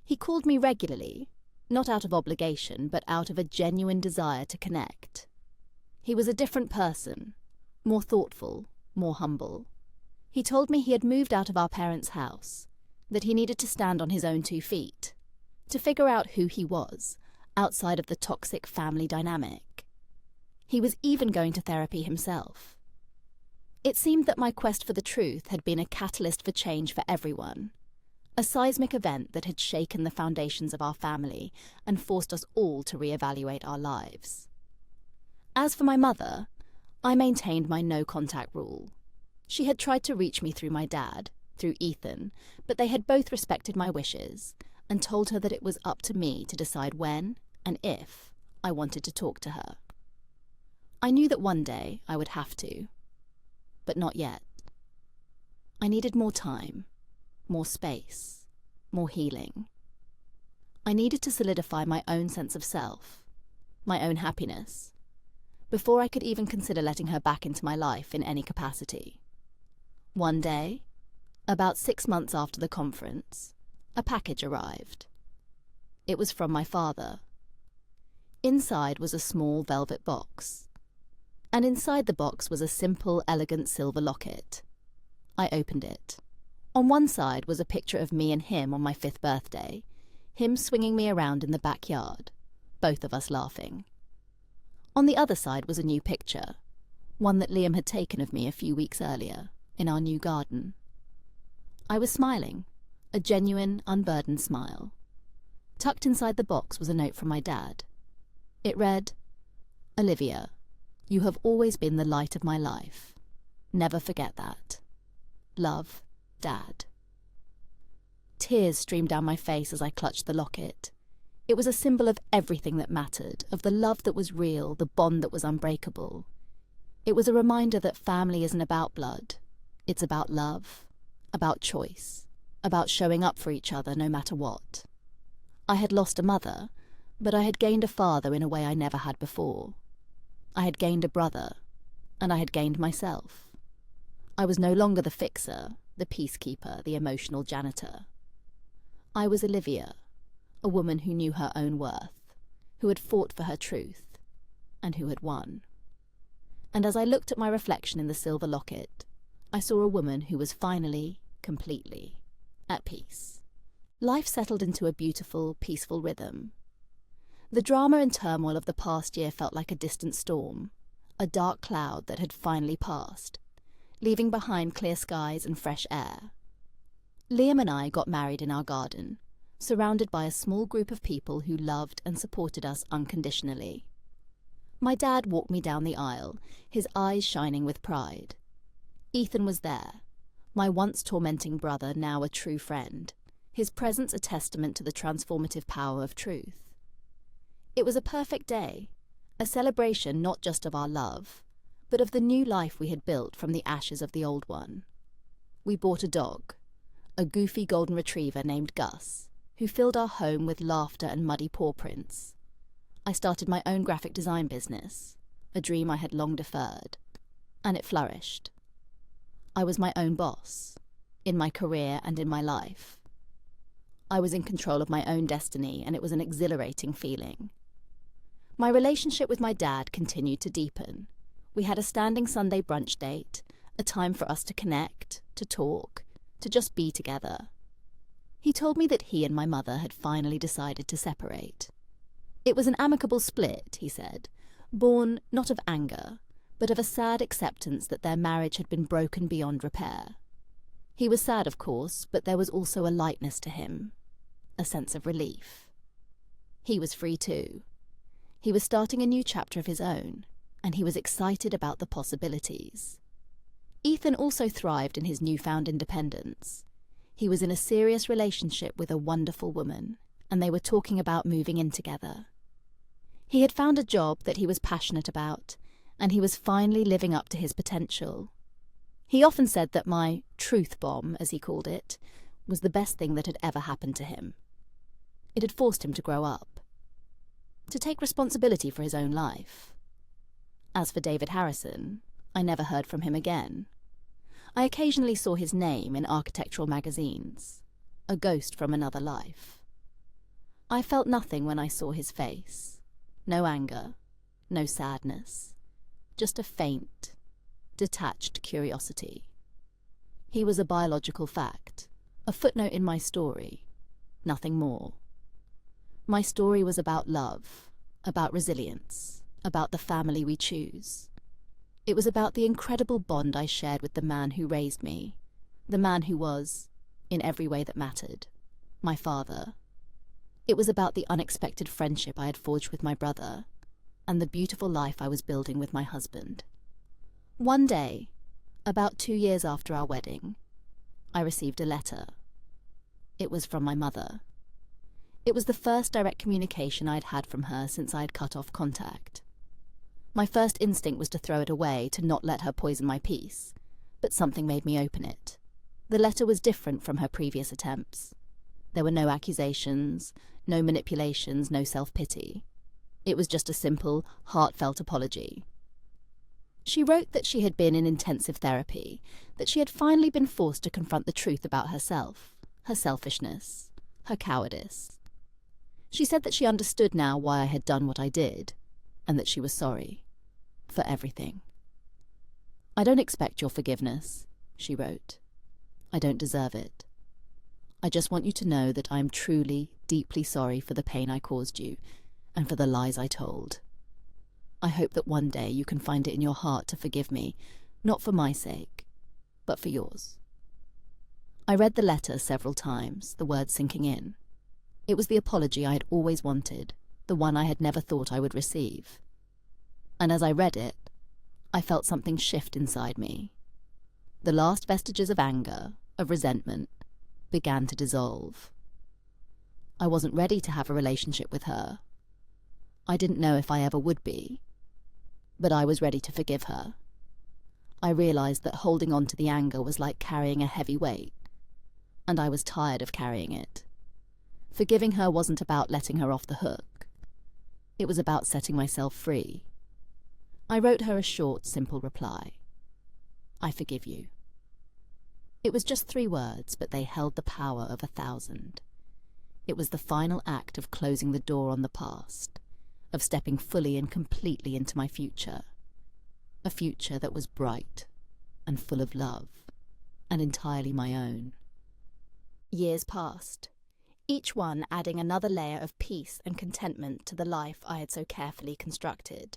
He called me regularly, not out of obligation, but out of a genuine desire to connect. He was a different person, more thoughtful, more humble. He told me he had moved out of our parents' house, that he needed to stand on his own 2 feet, to figure out who he was, outside of the toxic family dynamic. He was even going to therapy himself. It seemed that my quest for the truth had been a catalyst for change for everyone, a seismic event that had shaken the foundations of our family and forced us all to reevaluate our lives. As for my mother, I maintained my no-contact rule. She had tried to reach me through my dad, through Ethan, but they had both respected my wishes and told her that it was up to me to decide when and if I wanted to talk to her. I knew that one day I would have to, but not yet. I needed more time, more space, more healing. I needed to solidify my own sense of self, my own happiness, before I could even consider letting her back into my life in any capacity. One day, about 6 months after the conference, a package arrived. It was from my father. Inside was a small velvet box, and inside the box was a simple, elegant silver locket. I opened it. On one side was a picture of me and him on my 5th birthday, him swinging me around in the backyard, both of us laughing. On the other side was a new picture, one that Liam had taken of me a few weeks earlier, in our new garden. I was smiling, a genuine, unburdened smile. Tucked inside the box was a note from my dad. It read, "Olivia, you have always been the light of my life. Never forget that. Love, Dad." Tears streamed down my face as I clutched the locket. It was a symbol of everything that mattered, of the love that was real, the bond that was unbreakable. It was a reminder that family isn't about blood. It's about love, about choice, about showing up for each other no matter what. I had lost a mother, but I had gained a father in a way I never had before. I had gained a brother, and I had gained myself. I was no longer the fixer, the peacekeeper, the emotional janitor. I was Olivia, a woman who knew her own worth, who had fought for her truth, and who had won. And as I looked at my reflection in the silver locket, I saw a woman who was finally, completely, at peace. Life settled into a beautiful, peaceful rhythm. The drama and turmoil of the past year felt like a distant storm, a dark cloud that had finally passed, leaving behind clear skies and fresh air. Liam and I got married in our garden, surrounded by a small group of people who loved and supported us unconditionally. My dad walked me down the aisle, his eyes shining with pride. Ethan was there, my once tormenting brother, now a true friend, his presence a testament to the transformative power of truth. It was a perfect day, a celebration not just of our love, but of the new life we had built from the ashes of the old one. We bought a dog, a goofy golden retriever named Gus, who filled our home with laughter and muddy paw prints. I started my own graphic design business, a dream I had long deferred, and it flourished. I was my own boss, in my career and in my life. I was in control of my own destiny, and it was an exhilarating feeling. My relationship with my dad continued to deepen. We had a standing Sunday brunch date, a time for us to connect, to talk, to just be together. He told me that he and my mother had finally decided to separate. It was an amicable split, he said, born not of anger, but of a sad acceptance that their marriage had been broken beyond repair. He was sad, of course, but there was also a lightness to him, a sense of relief. He was free too. He was starting a new chapter of his own, and he was excited about the possibilities. Ethan also thrived in his newfound independence. He was in a serious relationship with a wonderful woman, and they were talking about moving in together. He had found a job that he was passionate about, and he was finally living up to his potential. He often said that my truth bomb, as he called it, was the best thing that had ever happened to him. It had forced him to grow up, to take responsibility for his own life. As for David Harrison, I never heard from him again. I occasionally saw his name in architectural magazines, a ghost from another life. I felt nothing when I saw his face. No anger, no sadness, just a faint, detached curiosity. He was a biological fact, a footnote in my story, nothing more. My story was about love, about resilience, about the family we choose. It was about the incredible bond I shared with the man who raised me, the man who was, in every way that mattered, my father. It was about the unexpected friendship I had forged with my brother, and the beautiful life I was building with my husband. One day, about 2 years after our wedding, I received a letter. It was from my mother. It was the first direct communication I'd had from her since I had cut off contact. My first instinct was to throw it away, to not let her poison my peace, but something made me open it. The letter was different from her previous attempts. There were no accusations, no manipulations, no self-pity. It was just a simple, heartfelt apology. She wrote that she had been in intensive therapy, that she had finally been forced to confront the truth about herself, her selfishness, her cowardice. She said that she understood now why I had done what I did, and that she was sorry for everything. "I don't expect your forgiveness," she wrote. "I don't deserve it. I just want you to know that I am truly, deeply sorry for the pain I caused you and for the lies I told." I hope that one day you can find it in your heart to forgive me, not for my sake, but for yours. I read the letter several times, the words sinking in. It was the apology I had always wanted, the one I had never thought I would receive. And as I read it, I felt something shift inside me. The last vestiges of anger, of resentment, began to dissolve. I wasn't ready to have a relationship with her. I didn't know if I ever would be, but I was ready to forgive her. I realized that holding on to the anger was like carrying a heavy weight, and I was tired of carrying it. Forgiving her wasn't about letting her off the hook. It was about setting myself free. I wrote her a short, simple reply. I forgive you. It was just 3 words, but they held the power of 1,000. It was the final act of closing the door on the past, of stepping fully and completely into my future. A future that was bright and full of love, and entirely my own. Years passed, each one adding another layer of peace and contentment to the life I had so carefully constructed.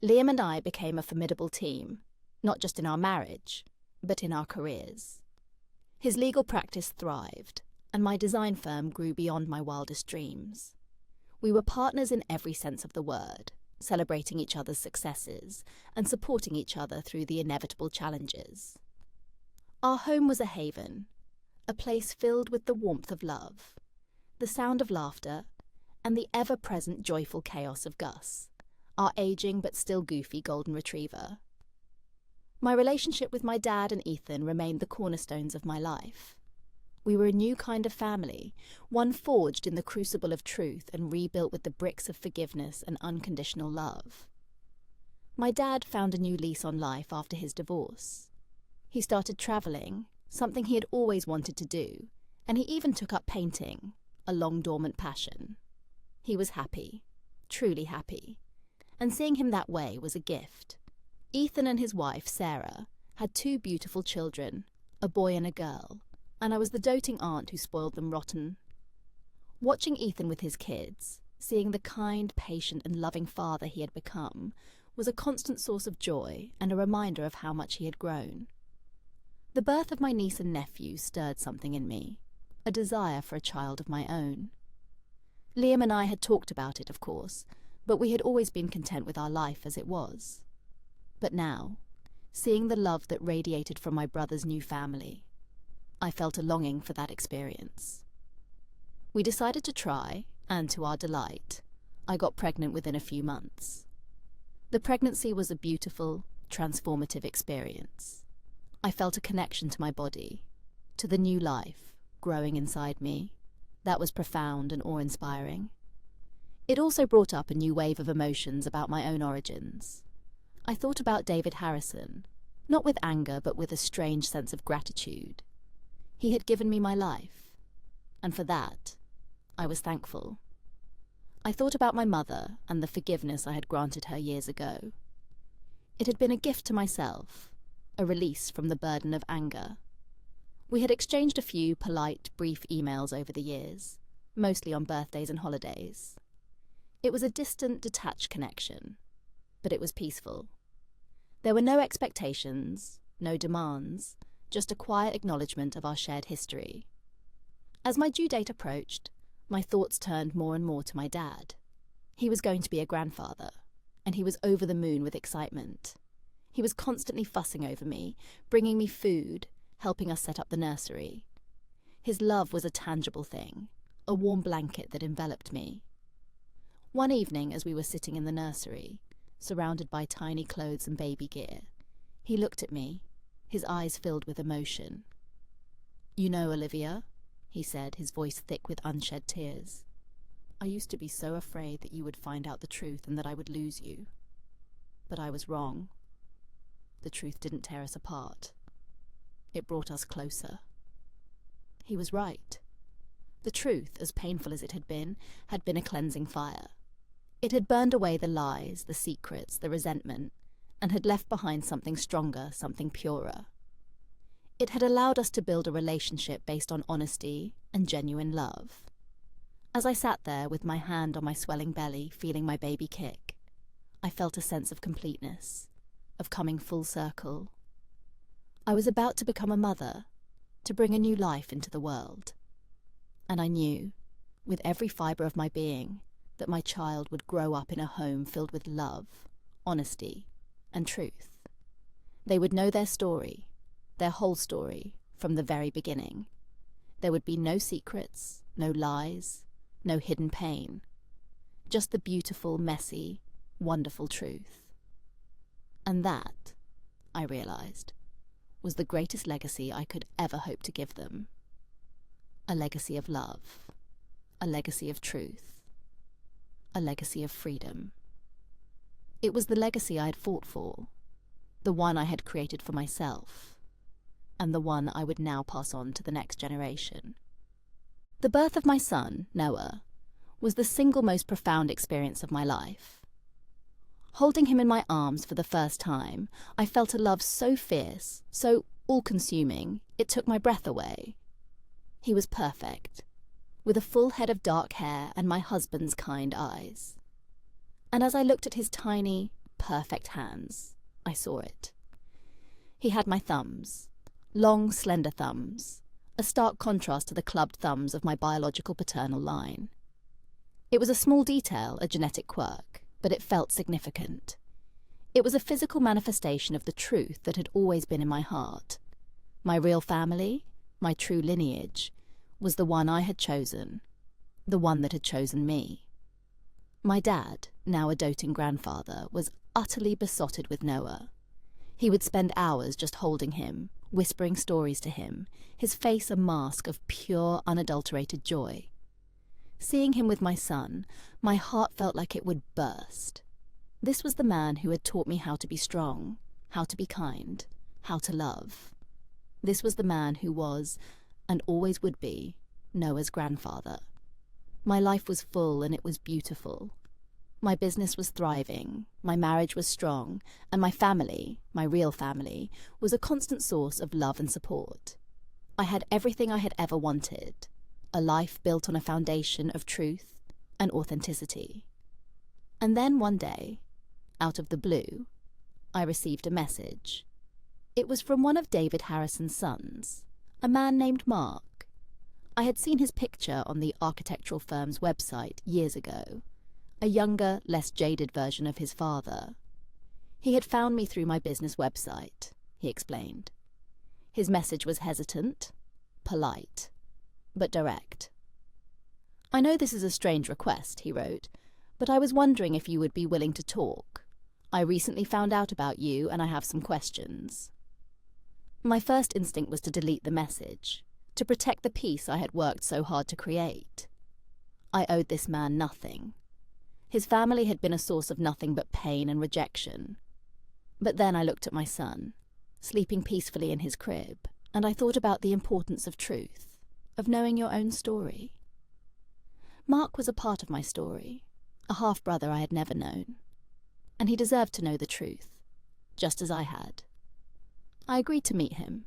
Liam and I became a formidable team, not just in our marriage, but in our careers. His legal practice thrived, and my design firm grew beyond my wildest dreams. We were partners in every sense of the word, celebrating each other's successes and supporting each other through the inevitable challenges. Our home was a haven, a place filled with the warmth of love, the sound of laughter, and the ever-present joyful chaos of Gus, our aging but still goofy golden retriever. My relationship with my dad and Ethan remained the cornerstones of my life. We were a new kind of family, one forged in the crucible of truth and rebuilt with the bricks of forgiveness and unconditional love. My dad found a new lease on life after his divorce. He started travelling, something he had always wanted to do, and he even took up painting, a long-dormant passion. He was happy, truly happy, and seeing him that way was a gift. Ethan and his wife, Sarah, had 2 beautiful children, a boy and a girl, and I was the doting aunt who spoiled them rotten. Watching Ethan with his kids, seeing the kind, patient and loving father he had become, was a constant source of joy and a reminder of how much he had grown. The birth of my niece and nephew stirred something in me, a desire for a child of my own. Liam and I had talked about it, of course, but we had always been content with our life as it was. But now, seeing the love that radiated from my brother's new family, I felt a longing for that experience. We decided to try, and to our delight, I got pregnant within a few months. The pregnancy was a beautiful, transformative experience. I felt a connection to my body, to the new life growing inside me. That was profound and awe-inspiring. It also brought up a new wave of emotions about my own origins. I thought about David Harrison, not with anger but with a strange sense of gratitude. He had given me my life, and for that, I was thankful. I thought about my mother and the forgiveness I had granted her years ago. It had been a gift to myself, a release from the burden of anger. We had exchanged a few polite, brief emails over the years, mostly on birthdays and holidays. It was a distant, detached connection, but it was peaceful. There were no expectations, no demands, just a quiet acknowledgement of our shared history. As my due date approached, my thoughts turned more and more to my dad. He was going to be a grandfather, and he was over the moon with excitement. He was constantly fussing over me, bringing me food, helping us set up the nursery. His love was a tangible thing, a warm blanket that enveloped me. One evening, as we were sitting in the nursery, surrounded by tiny clothes and baby gear, he looked at me, his eyes filled with emotion. "You know, Olivia," he said, his voice thick with unshed tears, "I used to be so afraid that you would find out the truth and that I would lose you. But I was wrong. The truth didn't tear us apart. It brought us closer." He was right. The truth, as painful as it had been a cleansing fire. It had burned away the lies, the secrets, the resentment, and had left behind something stronger, something purer. It had allowed us to build a relationship based on honesty and genuine love. As I sat there with my hand on my swelling belly, feeling my baby kick, I felt a sense of completeness, of coming full circle. I was about to become a mother, to bring a new life into the world. And I knew, with every fibre of my being, that my child would grow up in a home filled with love, honesty, and truth. They would know their story, their whole story, from the very beginning. There would be no secrets, no lies, no hidden pain. Just the beautiful, messy, wonderful truth. And that, I realised, was the greatest legacy I could ever hope to give them. A legacy of love, a legacy of truth, a legacy of freedom. It was the legacy I had fought for, the one I had created for myself, and the one I would now pass on to the next generation. The birth of my son, Noah, was the single most profound experience of my life. Holding him in my arms for the first time, I felt a love so fierce, so all-consuming, it took my breath away. He was perfect, with a full head of dark hair and my husband's kind eyes. And as I looked at his tiny, perfect hands, I saw it. He had my thumbs, long, slender thumbs, a stark contrast to the clubbed thumbs of my biological paternal line. It was a small detail, a genetic quirk, but it felt significant. It was a physical manifestation of the truth that had always been in my heart. My real family, my true lineage, was the one I had chosen, the one that had chosen me. My dad, now a doting grandfather, was utterly besotted with Noah. He would spend hours just holding him, whispering stories to him, his face a mask of pure, unadulterated joy. Seeing him with my son, my heart felt like it would burst. This was the man who had taught me how to be strong, how to be kind, how to love. This was the man who was, and always would be, Noah's grandfather. My life was full and it was beautiful. My business was thriving, my marriage was strong, and my family, my real family, was a constant source of love and support. I had everything I had ever wanted, a life built on a foundation of truth and authenticity. And then one day, out of the blue, I received a message. It was from one of David Harrison's sons, a man named Mark. I had seen his picture on the architectural firm's website years ago, a younger, less jaded version of his father. He had found me through my business website, he explained. His message was hesitant, polite, but direct. I know this is a strange request, he wrote, but I was wondering if you would be willing to talk. I recently found out about you and I have some questions. My first instinct was to delete the message, to protect the peace I had worked so hard to create. I owed this man nothing. His family had been a source of nothing but pain and rejection. But then I looked at my son, sleeping peacefully in his crib, and I thought about the importance of truth, of knowing your own story. Mark was a part of my story, a half-brother I had never known, and he deserved to know the truth, just as I had. I agreed to meet him.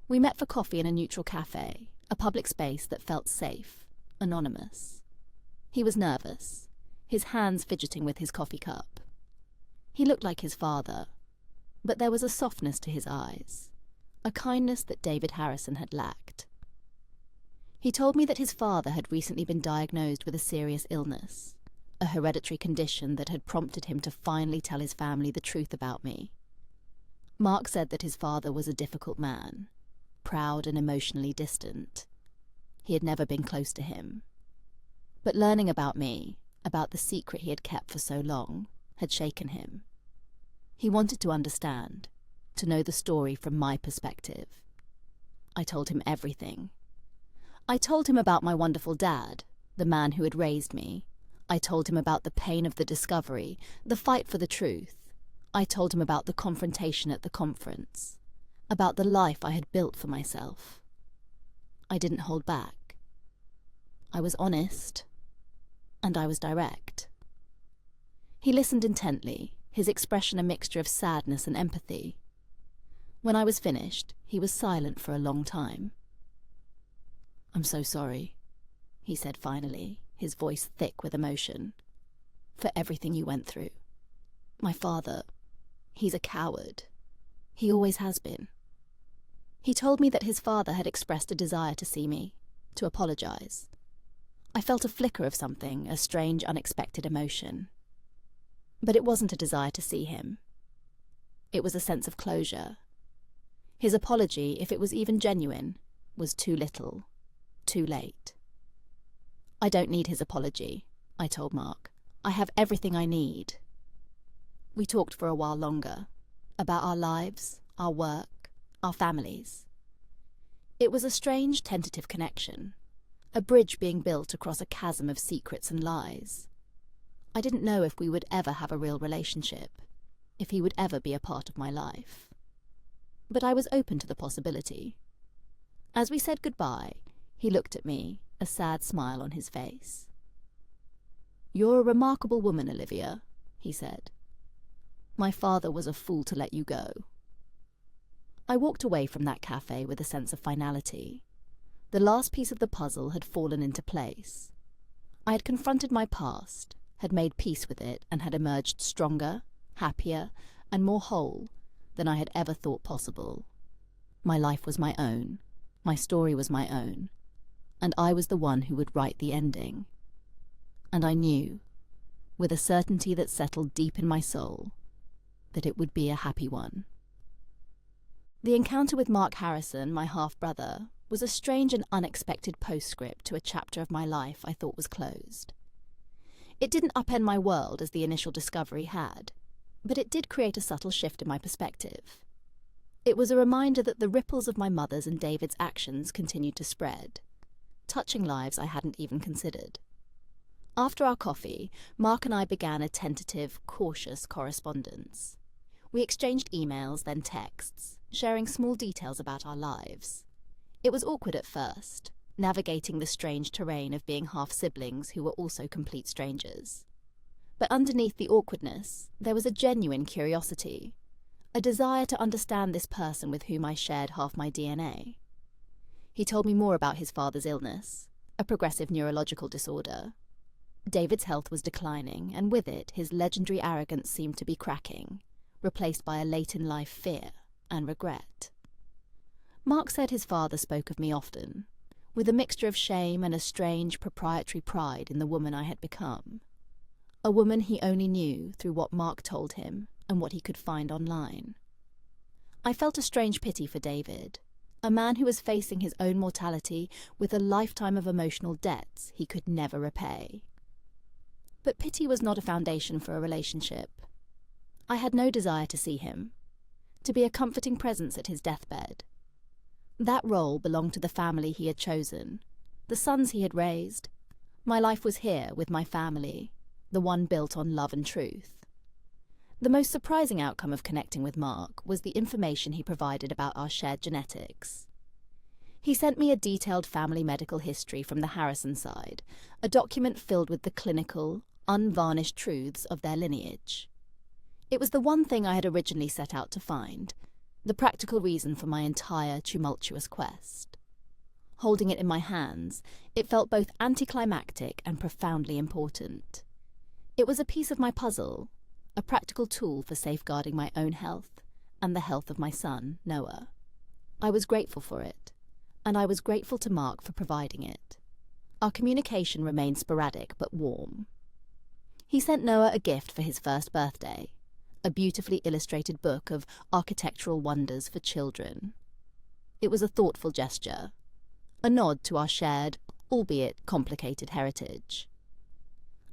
We met for coffee in a neutral cafe, a public space that felt safe, anonymous. He was nervous, his hands fidgeting with his coffee cup. He looked like his father, but there was a softness to his eyes, a kindness that David Harrison had lacked. He told me that his father had recently been diagnosed with a serious illness, a hereditary condition that had prompted him to finally tell his family the truth about me. Mark said that his father was a difficult man, proud and emotionally distant. He had never been close to him. But learning about me, about the secret he had kept for so long, had shaken him. He wanted to understand, to know the story from my perspective. I told him everything. I told him about my wonderful dad, the man who had raised me. I told him about the pain of the discovery, the fight for the truth. I told him about the confrontation at the conference, about the life I had built for myself. I didn't hold back. I was honest, and I was direct. He listened intently, his expression a mixture of sadness and empathy. When I was finished, he was silent for a long time. "I'm so sorry," he said finally, his voice thick with emotion, "for everything you went through. My father, he's a coward. He always has been. He told me that his father had expressed a desire to see me, to apologize. I felt a flicker of something, a strange, unexpected emotion. But it wasn't a desire to see him. It was a sense of closure. His apology, if it was even genuine, was too little, too late. I don't need his apology, I told Mark. I have everything I need. We talked for a while longer, about our lives, our work, our families. It was a strange, tentative connection, a bridge being built across a chasm of secrets and lies. I didn't know if we would ever have a real relationship, if he would ever be a part of my life. But I was open to the possibility. As we said goodbye, he looked at me, a sad smile on his face. "You're a remarkable woman, Olivia," he said. "My father was a fool to let you go." I walked away from that cafe with a sense of finality. The last piece of the puzzle had fallen into place. I had confronted my past, had made peace with it, and had emerged stronger, happier, and more whole than I had ever thought possible. My life was my own, my story was my own, and I was the one who would write the ending. And I knew, with a certainty that settled deep in my soul, that it would be a happy one. The encounter with Mark Harrison, my half-brother, was a strange and unexpected postscript to a chapter of my life I thought was closed. It didn't upend my world as the initial discovery had, but it did create a subtle shift in my perspective. It was a reminder that the ripples of my mother's and David's actions continued to spread, touching lives I hadn't even considered. After our coffee, Mark and I began a tentative, cautious correspondence. We exchanged emails, then texts, sharing small details about our lives. It was awkward at first, navigating the strange terrain of being half-siblings who were also complete strangers. But underneath the awkwardness, there was a genuine curiosity, a desire to understand this person with whom I shared half my DNA. He told me more about his father's illness, a progressive neurological disorder. David's health was declining, and with it, his legendary arrogance seemed to be cracking, replaced by a late-in-life fear and regret. Mark said his father spoke of me often, with a mixture of shame and a strange proprietary pride in the woman I had become. A woman he only knew through what Mark told him and what he could find online. I felt a strange pity for David, a man who was facing his own mortality with a lifetime of emotional debts he could never repay. But pity was not a foundation for a relationship. I had no desire to see him, to be a comforting presence at his deathbed. That role belonged to the family he had chosen, the sons he had raised. My life was here with my family, the one built on love and truth. The most surprising outcome of connecting with Mark was the information he provided about our shared genetics. He sent me a detailed family medical history from the Harrison side, a document filled with the clinical, unvarnished truths of their lineage. It was the one thing I had originally set out to find, the practical reason for my entire tumultuous quest. Holding it in my hands, it felt both anticlimactic and profoundly important. It was a piece of my puzzle, a practical tool for safeguarding my own health and the health of my son, Noah. I was grateful for it, and I was grateful to Mark for providing it. Our communication remained sporadic but warm. He sent Noah a gift for his first birthday, a beautifully illustrated book of architectural wonders for children. It was a thoughtful gesture, a nod to our shared, albeit complicated heritage.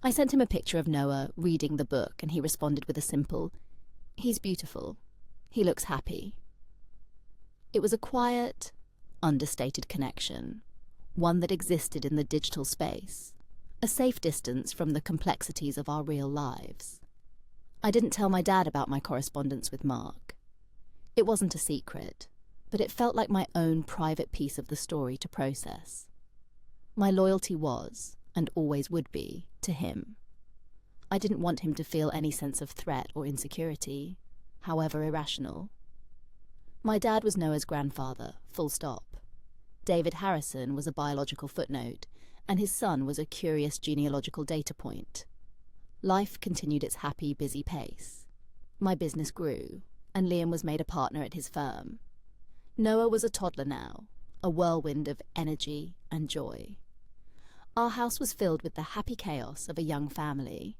I sent him a picture of Noah reading the book, and he responded with a simple, "He's beautiful. He looks happy." It was a quiet, understated connection, one that existed in the digital space, a safe distance from the complexities of our real lives. I didn't tell my dad about my correspondence with Mark. It wasn't a secret, but it felt like my own private piece of the story to process. My loyalty was, and always would be, to him. I didn't want him to feel any sense of threat or insecurity, however irrational. My dad was Noah's grandfather, full stop. David Harrison was a biological footnote, and his son was a curious genealogical data point. Life continued its happy, busy pace. My business grew, and Liam was made a partner at his firm. Noah was a toddler now, a whirlwind of energy and joy. Our house was filled with the happy chaos of a young family.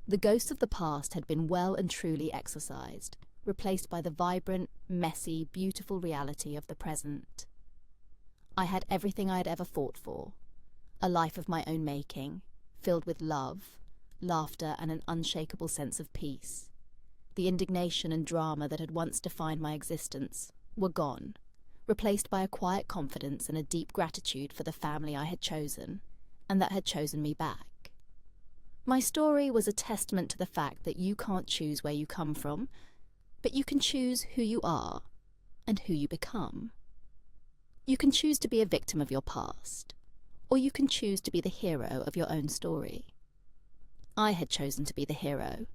The ghosts of the past had been well and truly exorcised, replaced by the vibrant, messy, beautiful reality of the present. I had everything I had ever fought for, a life of my own making, filled with love, laughter, and an unshakable sense of peace. The indignation and drama that had once defined my existence were gone, replaced by a quiet confidence and a deep gratitude for the family I had chosen, and that had chosen me back. My story was a testament to the fact that you can't choose where you come from, but you can choose who you are and who you become. You can choose to be a victim of your past, or you can choose to be the hero of your own story. I had chosen to be the hero,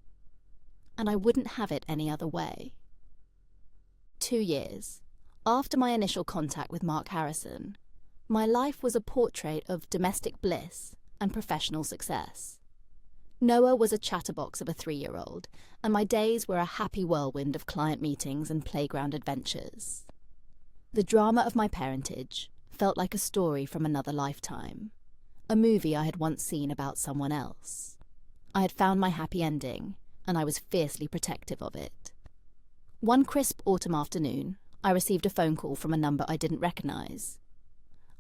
and I wouldn't have it any other way. 2 years after my initial contact with Mark Harrison, my life was a portrait of domestic bliss and professional success. Noah was a chatterbox of a 3-year-old, and my days were a happy whirlwind of client meetings and playground adventures. The drama of my parentage felt like a story from another lifetime, a movie I had once seen about someone else. I had found my happy ending, and I was fiercely protective of it. One crisp autumn afternoon, I received a phone call from a number I didn't recognize.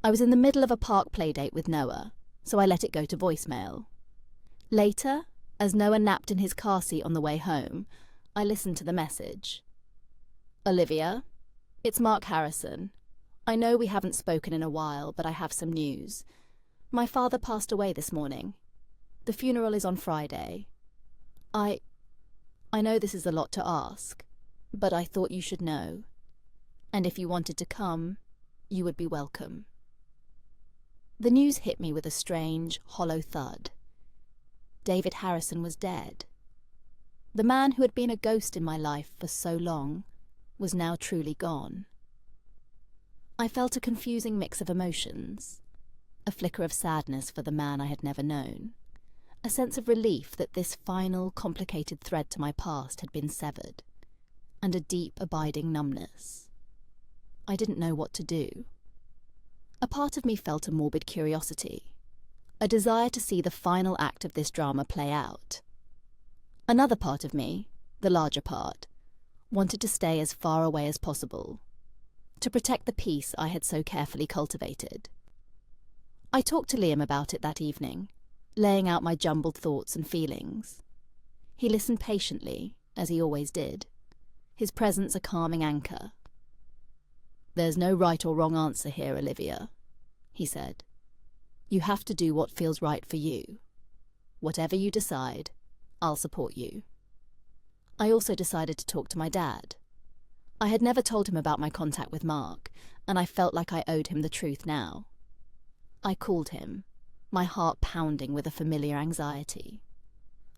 I was in the middle of a park playdate with Noah, so I let it go to voicemail. Later, as Noah napped in his car seat on the way home, I listened to the message. "Olivia, it's Mark Harrison. I know we haven't spoken in a while, but I have some news. My father passed away this morning. The funeral is on Friday. I know this is a lot to ask, but I thought you should know. And if you wanted to come, you would be welcome." The news hit me with a strange, hollow thud. David Harrison was dead. The man who had been a ghost in my life for so long was now truly gone. I felt a confusing mix of emotions, a flicker of sadness for the man I had never known, a sense of relief that this final, complicated thread to my past had been severed, and a deep, abiding numbness. I didn't know what to do. A part of me felt a morbid curiosity, a desire to see the final act of this drama play out. Another part of me, the larger part, wanted to stay as far away as possible, to protect the peace I had so carefully cultivated. I talked to Liam about it that evening, laying out my jumbled thoughts and feelings. He listened patiently, as he always did, his presence a calming anchor. "There's no right or wrong answer here, Olivia," he said. "You have to do what feels right for you. Whatever you decide, I'll support you." I also decided to talk to my dad. I had never told him about my contact with Mark, and I felt like I owed him the truth now. I called him, my heart pounding with a familiar anxiety.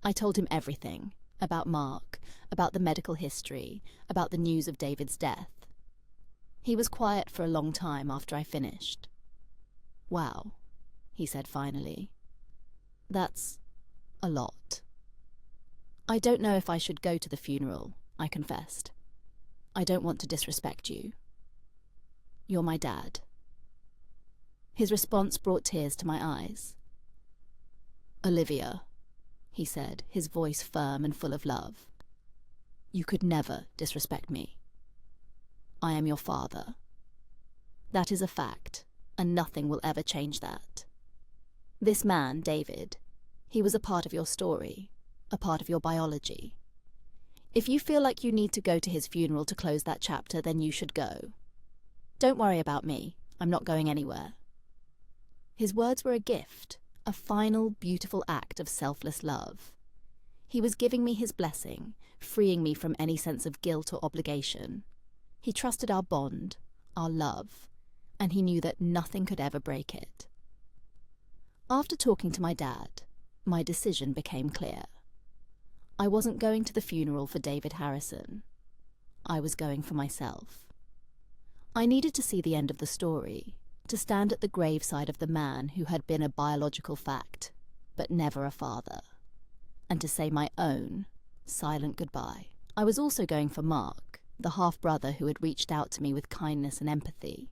I told him everything, about Mark, about the medical history, about the news of David's death. He was quiet for a long time after I finished. "Wow," he said finally. "That's a lot." "I don't know if I should go to the funeral," I confessed. "I don't want to disrespect you. You're my dad." His response brought tears to my eyes. "Olivia," he said, his voice firm and full of love, "you could never disrespect me. I am your father. That is a fact, and nothing will ever change that. This man, David, he was a part of your story, a part of your biology. If you feel like you need to go to his funeral to close that chapter, then you should go. Don't worry about me. I'm not going anywhere." His words were a gift, a final, beautiful act of selfless love. He was giving me his blessing, freeing me from any sense of guilt or obligation. He trusted our bond, our love, and he knew that nothing could ever break it. After talking to my dad, my decision became clear. I wasn't going to the funeral for David Harrison. I was going for myself. I needed to see the end of the story, to stand at the graveside of the man who had been a biological fact, but never a father, and to say my own silent goodbye. I was also going for Mark, the half-brother who had reached out to me with kindness and empathy.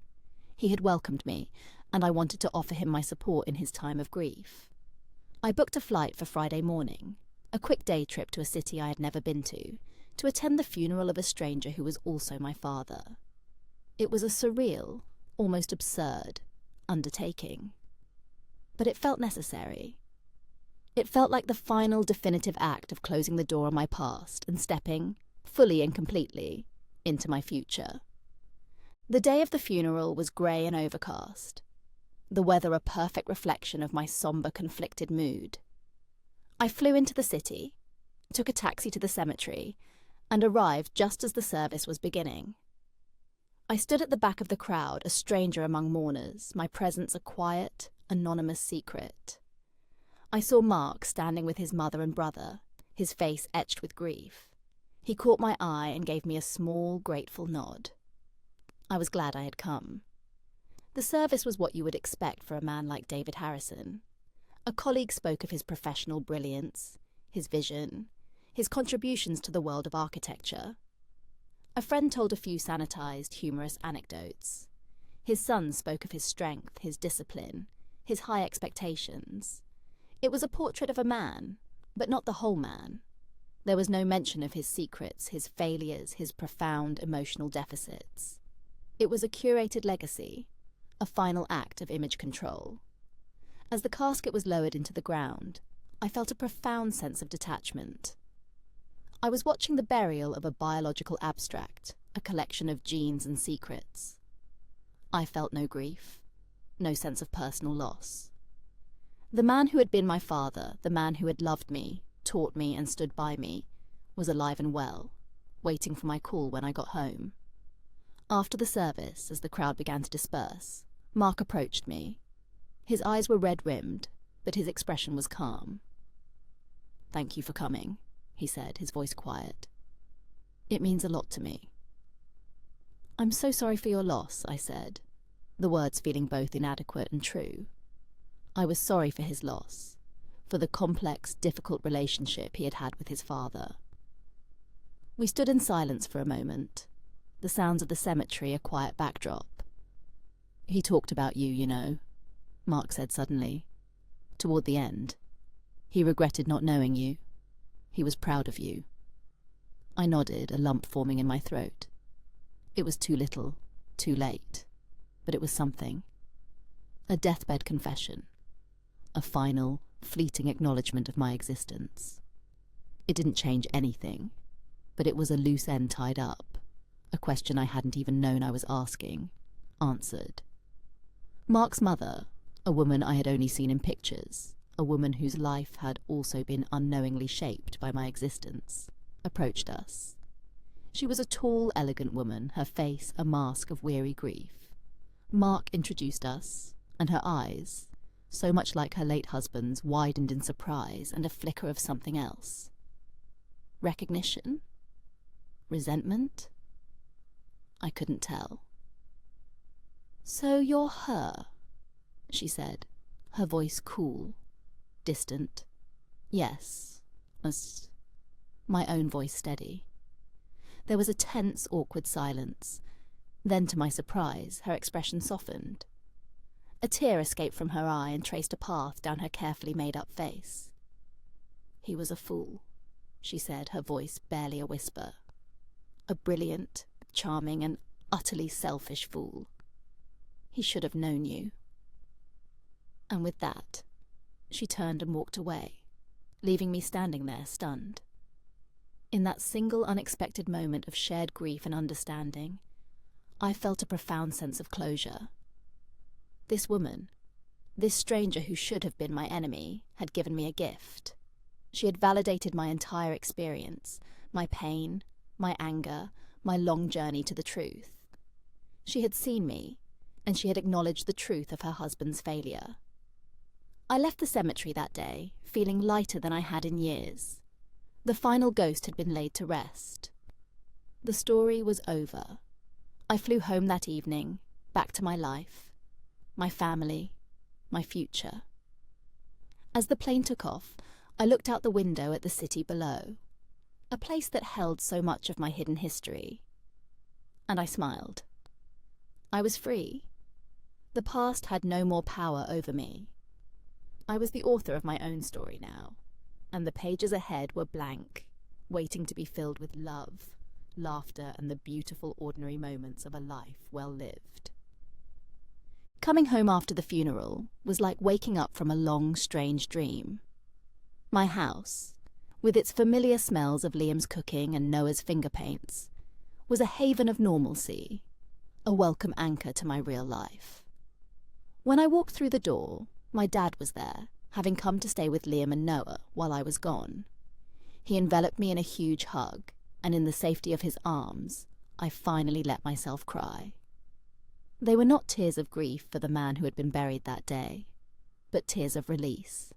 He had welcomed me, and I wanted to offer him my support in his time of grief. I booked a flight for Friday morning, a quick day trip to a city I had never been to attend the funeral of a stranger who was also my father. It was a surreal, almost absurd, undertaking. But it felt necessary. It felt like the final definitive act of closing the door on my past and stepping, fully and completely, into my future. The day of the funeral was grey and overcast, the weather a perfect reflection of my sombre, conflicted mood. I flew into the city, took a taxi to the cemetery, and arrived just as the service was beginning. I stood at the back of the crowd, a stranger among mourners, my presence a quiet, anonymous secret. I saw Mark standing with his mother and brother, his face etched with grief. He caught my eye and gave me a small, grateful nod. I was glad I had come. The service was what you would expect for a man like David Harrison. A colleague spoke of his professional brilliance, his vision, his contributions to the world of architecture. A friend told a few sanitized, humorous anecdotes. His son spoke of his strength, his discipline, his high expectations. It was a portrait of a man, but not the whole man. There was no mention of his secrets, his failures, his profound emotional deficits. It was a curated legacy, a final act of image control. As the casket was lowered into the ground, I felt a profound sense of detachment. I was watching the burial of a biological abstract, a collection of genes and secrets. I felt no grief, no sense of personal loss. The man who had been my father, the man who had loved me, taught me and stood by me, was alive and well, waiting for my call when I got home. After the service, as the crowd began to disperse, Mark approached me. His eyes were red-rimmed, but his expression was calm. "Thank you for coming," he said, his voice quiet. "It means a lot to me." "I'm so sorry for your loss," I said, the words feeling both inadequate and true. I was sorry for his loss, for the complex, difficult relationship he had had with his father. We stood in silence for a moment, the sounds of the cemetery a quiet backdrop. "He talked about you, you know," Mark said suddenly. "Toward the end. He regretted not knowing you. He was proud of you." I nodded, a lump forming in my throat. It was too little, too late, but it was something. A deathbed confession. A final, fleeting acknowledgement of my existence. It didn't change anything, but it was a loose end tied up, a question I hadn't even known I was asking, answered. Mark's mother, a woman I had only seen in pictures, a woman whose life had also been unknowingly shaped by my existence, approached us. She was a tall, elegant woman, her face a mask of weary grief. Mark introduced us, and her eyes, so much like her late husband's, widened in surprise and a flicker of something else. Recognition? Resentment? I couldn't tell. "So you're her," she said, her voice cool, distant. "Yes," was my own voice steady. There was a tense, awkward silence. Then, to my surprise, her expression softened. A tear escaped from her eye and traced a path down her carefully made-up face. "He was a fool," she said, her voice barely a whisper. "A brilliant, charming, and utterly selfish fool. He should have known you." And with that, she turned and walked away, leaving me standing there, stunned. In that single unexpected moment of shared grief and understanding, I felt a profound sense of closure. This woman, this stranger who should have been my enemy, had given me a gift. She had validated my entire experience, my pain, my anger, my long journey to the truth. She had seen me, and she had acknowledged the truth of her husband's failure. I left the cemetery that day, feeling lighter than I had in years. The final ghost had been laid to rest. The story was over. I flew home that evening, back to my life, my family, my future. As the plane took off, I looked out the window at the city below. a place that held so much of my hidden history. And I smiled. I was free. The past had no more power over me. I was the author of my own story now, and the pages ahead were blank, waiting to be filled with love, laughter, and the beautiful ordinary moments of a life well lived. Coming home after the funeral was like waking up from a long, strange dream. My house, with its familiar smells of Liam's cooking and Noah's finger paints, was a haven of normalcy, a welcome anchor to my real life. When I walked through the door, my dad was there, having come to stay with Liam and Noah while I was gone. He enveloped me in a huge hug, and in the safety of his arms, I finally let myself cry. They were not tears of grief for the man who had been buried that day, but tears of release,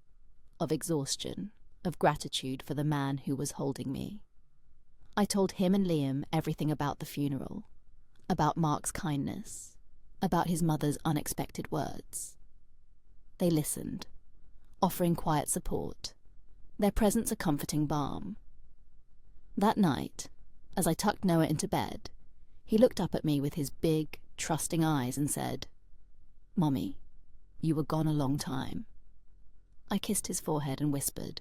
of exhaustion, of gratitude for the man who was holding me. I told him and Liam everything about the funeral, about Mark's kindness, about his mother's unexpected words. They listened, offering quiet support, their presence a comforting balm. That night, as I tucked Noah into bed, he looked up at me with his big, trusting eyes and said, "Mommy, you were gone a long time." I kissed his forehead and whispered,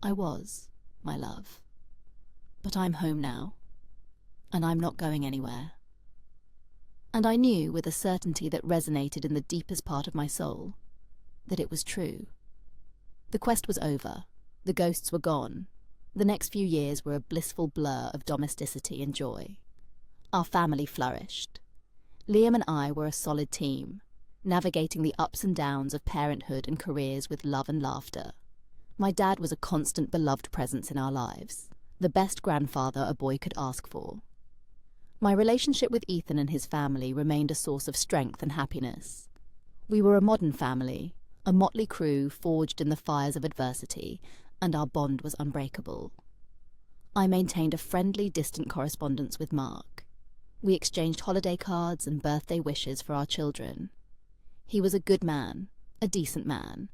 "I was, my love. But I'm home now, and I'm not going anywhere." And I knew with a certainty that resonated in the deepest part of my soul that it was true. The quest was over. The ghosts were gone. The next few years were a blissful blur of domesticity and joy. Our family flourished. Liam and I were a solid team, navigating the ups and downs of parenthood and careers with love and laughter. My dad was a constant beloved presence in our lives, the best grandfather a boy could ask for. My relationship with Ethan and his family remained a source of strength and happiness. We were a modern family, a motley crew forged in the fires of adversity, and our bond was unbreakable. I maintained a friendly, distant correspondence with Mark. We exchanged holiday cards and birthday wishes for our children. He was a good man, a decent man,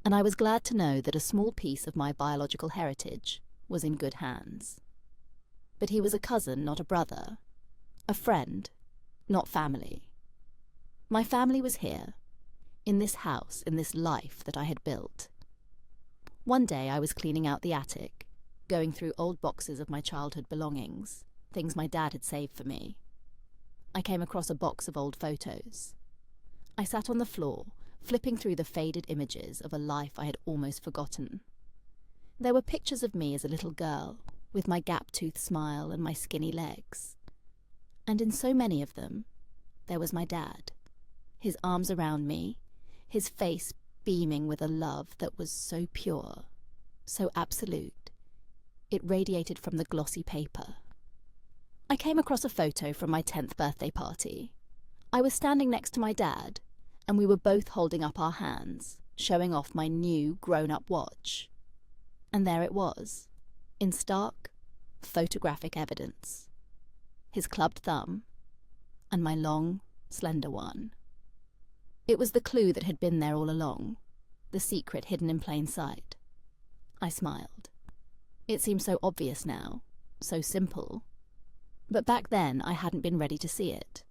and I was glad to know that a small piece of my biological heritage was in good hands. But he was a cousin, not a brother, a friend, not family. My family was here, in this house, in this life that I had built. One day I was cleaning out the attic, going through old boxes of my childhood belongings, things my dad had saved for me. I came across a box of old photos. I sat on the floor, flipping through the faded images of a life I had almost forgotten. There were pictures of me as a little girl, with my gap-toothed smile and my skinny legs. And in so many of them, there was my dad, his arms around me, his face beaming with a love that was so pure, so absolute. It radiated from the glossy paper. I came across a photo from my 10th birthday party. I was standing next to my dad, and we were both holding up our hands, showing off my new grown-up watch. And there it was, in stark, photographic evidence. His clubbed thumb, and my long, slender one. It was the clue that had been there all along, the secret hidden in plain sight. I smiled. It seemed so obvious now, so simple. But back then I hadn't been ready to see it.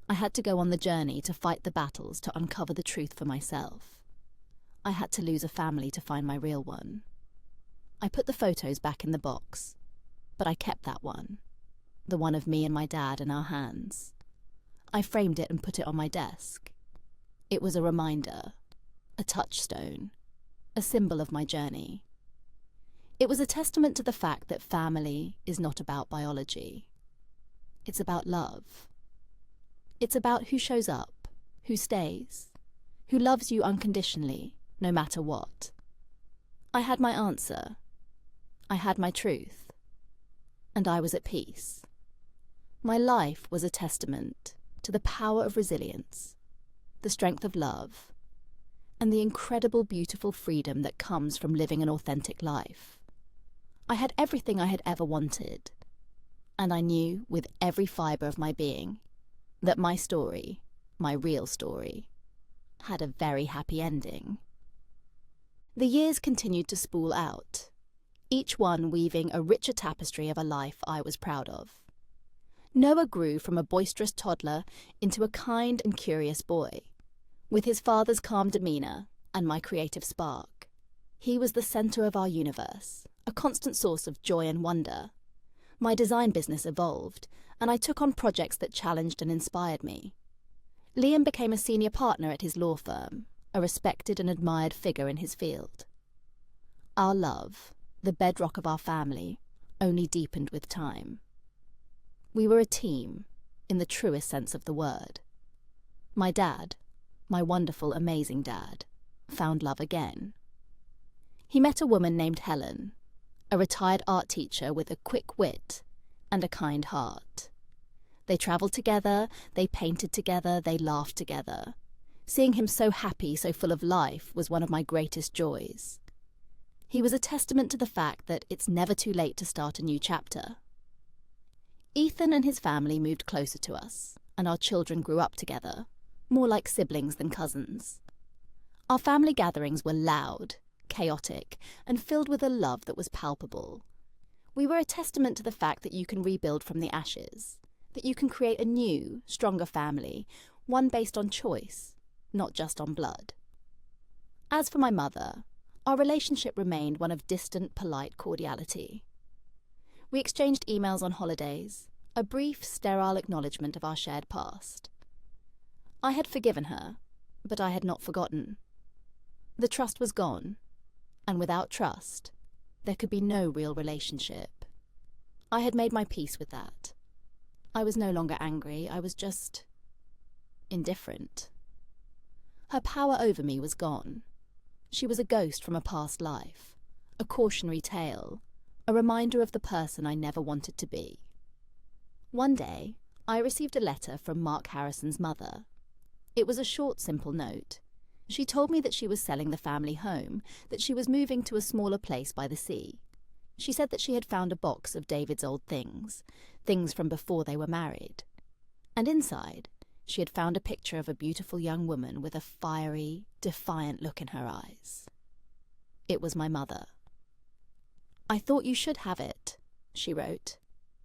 I had to go on the journey to fight the battles to uncover the truth for myself. I had to lose a family to find my real one. I put the photos back in the box, but I kept that one, the one of me and my dad in our hands. I framed it and put it on my desk. It was a reminder, a touchstone, a symbol of my journey. It was a testament to the fact that family is not about biology. It's about love. It's about who shows up, who stays, who loves you unconditionally, no matter what. I had my answer. I had my truth. And I was at peace. My life was a testament to the power of resilience, the strength of love, and the incredible, beautiful freedom that comes from living an authentic life. I had everything I had ever wanted, and I knew with every fibre of my being that my story, my real story, had a very happy ending. The years continued to spool out. each one weaving a richer tapestry of a life I was proud of. Noah grew from a boisterous toddler into a kind and curious boy, with his father's calm demeanour and my creative spark. He was the centre of our universe, a constant source of joy and wonder. My design business evolved, and I took on projects that challenged and inspired me. Liam became a senior partner at his law firm, a respected and admired figure in his field. Our love, the bedrock of our family, only deepened with time. We were a team, in the truest sense of the word. My dad, my wonderful, amazing dad, found love again. He met a woman named Helen, a retired art teacher with a quick wit and a kind heart. They travelled together, they painted together, they laughed together. Seeing him so happy, so full of life, was one of my greatest joys. He was a testament to the fact that it's never too late to start a new chapter. Ethan and his family moved closer to us, and our children grew up together, more like siblings than cousins. Our family gatherings were loud, chaotic, and filled with a love that was palpable. We were a testament to the fact that you can rebuild from the ashes, that you can create a new, stronger family, one based on choice, not just on blood. As for my mother, our relationship remained one of distant, polite cordiality. We exchanged emails on holidays, a brief, sterile acknowledgement of our shared past. I had forgiven her, but I had not forgotten. The trust was gone, and without trust, there could be no real relationship. I had made my peace with that. I was no longer angry, I was just indifferent. Her power over me was gone. She was a ghost from a past life, a cautionary tale, a reminder of the person I never wanted to be. One day, I received a letter from Mark Harrison's mother. It was a short, simple note. She told me that she was selling the family home, that she was moving to a smaller place by the sea. She said that she had found a box of David's old things, things from before they were married. And inside, she had found a picture of a beautiful young woman with a fiery, defiant look in her eyes. It was my mother. "I thought you should have it," she wrote.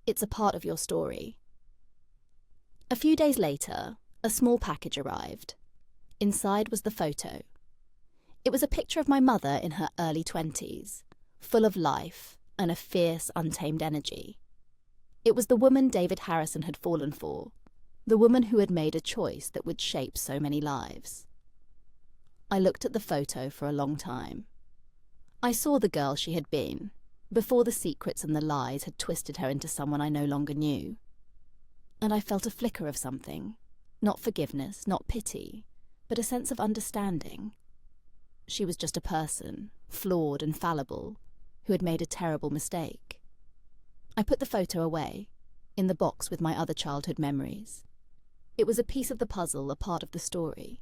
"It's a part of your story." A few days later, a small package arrived. Inside was the photo. It was a picture of my mother in her early 20s, full of life and a fierce, untamed energy. It was the woman David Harrison had fallen for, the woman who had made a choice that would shape so many lives. I looked at the photo for a long time. I saw the girl she had been, before the secrets and the lies had twisted her into someone I no longer knew. And I felt a flicker of something, not forgiveness, not pity, but a sense of understanding. She was just a person, flawed and fallible, who had made a terrible mistake. I put the photo away, in the box with my other childhood memories. It was a piece of the puzzle, a part of the story.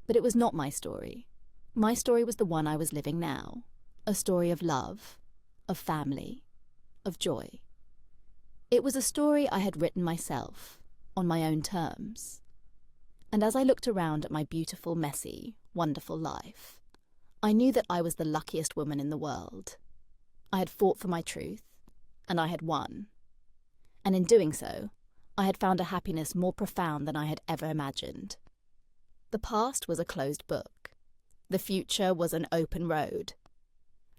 But it was not my story. My story was the one I was living now, a story of love, of family, of joy. It was a story I had written myself, on my own terms. And as I looked around at my beautiful, messy, wonderful life, I knew that I was the luckiest woman in the world. I had fought for my truth, and I had won. And in doing so, I had found a happiness more profound than I had ever imagined. The past was a closed book. The future was an open road.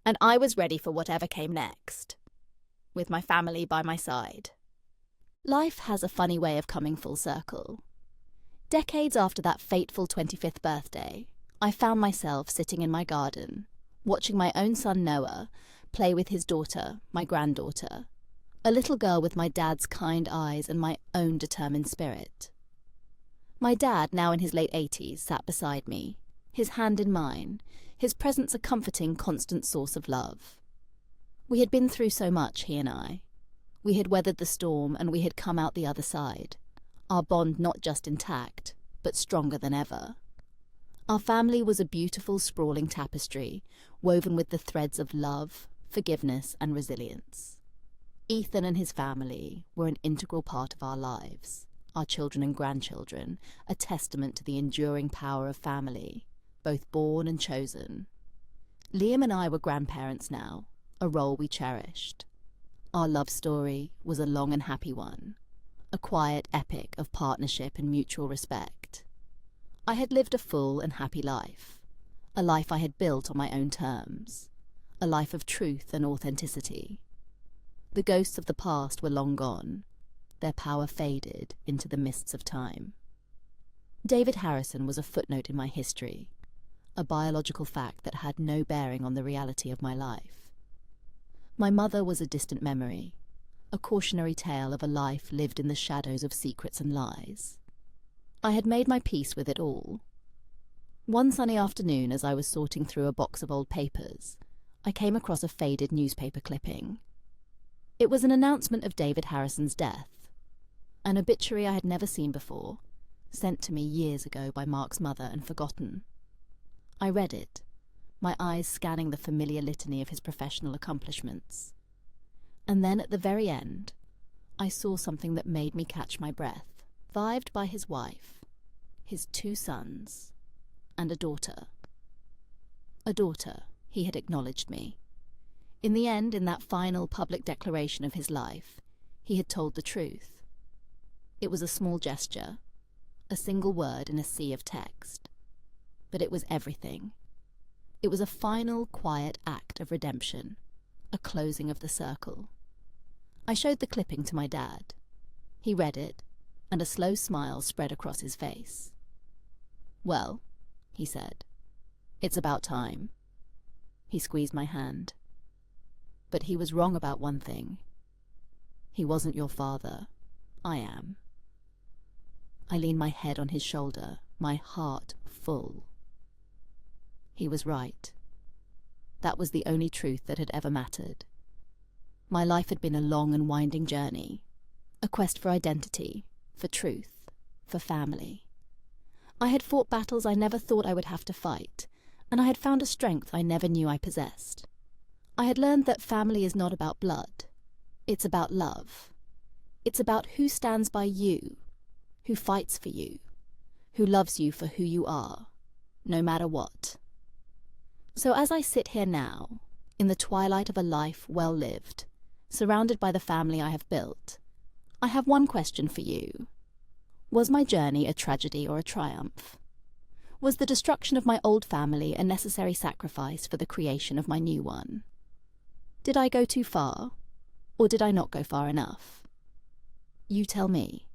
And I was ready for whatever came next, with my family by my side. Life has a funny way of coming full circle. Decades after that fateful 25th birthday, I found myself sitting in my garden, watching my own son Noah play with his daughter, my granddaughter, a little girl with my dad's kind eyes and my own determined spirit. My dad, now in his late 80s, sat beside me, his hand in mine, his presence a comforting, constant source of love. We had been through so much, he and I. We had weathered the storm and we had come out the other side, our bond not just intact, but stronger than ever. Our family was a beautiful, sprawling tapestry, woven with the threads of love, forgiveness, and resilience. Ethan and his family were an integral part of our lives, our children and grandchildren, a testament to the enduring power of family, both born and chosen. Liam and I were grandparents now, a role we cherished. Our love story was a long and happy one, a quiet epic of partnership and mutual respect. I had lived a full and happy life, a life I had built on my own terms, a life of truth and authenticity. The ghosts of the past were long gone, their power faded into the mists of time. David Harrison was a footnote in my history, a biological fact that had no bearing on the reality of my life. My mother was a distant memory, a cautionary tale of a life lived in the shadows of secrets and lies. I had made my peace with it all. One sunny afternoon, as I was sorting through a box of old papers, I came across a faded newspaper clipping. It was an announcement of David Harrison's death, an obituary I had never seen before, sent to me years ago by Mark's mother and forgotten. I read it, my eyes scanning the familiar litany of his professional accomplishments. And then at the very end, I saw something that made me catch my breath. Survived by his wife, his 2 sons, and a daughter. A daughter, he had acknowledged me. In the end, in that final public declaration of his life, he had told the truth. It was a small gesture, a single word in a sea of text. But it was everything. It was a final, quiet act of redemption, a closing of the circle. I showed the clipping to my dad. He read it, and a slow smile spread across his face. "Well," he said, "it's about time." He squeezed my hand. "But he was wrong about one thing. He wasn't your father. I am." I leaned my head on his shoulder, my heart full. He was right. That was the only truth that had ever mattered. My life had been a long and winding journey, a quest for identity, for truth, for family. I had fought battles I never thought I would have to fight, and I had found a strength I never knew I possessed. I had learned that family is not about blood. It's about love. It's about who stands by you, who fights for you, who loves you for who you are, no matter what. So as I sit here now, in the twilight of a life well lived, surrounded by the family I have built, I have one question for you. Was my journey a tragedy or a triumph? Was the destruction of my old family a necessary sacrifice for the creation of my new one? Did I go too far, or did I not go far enough? You tell me.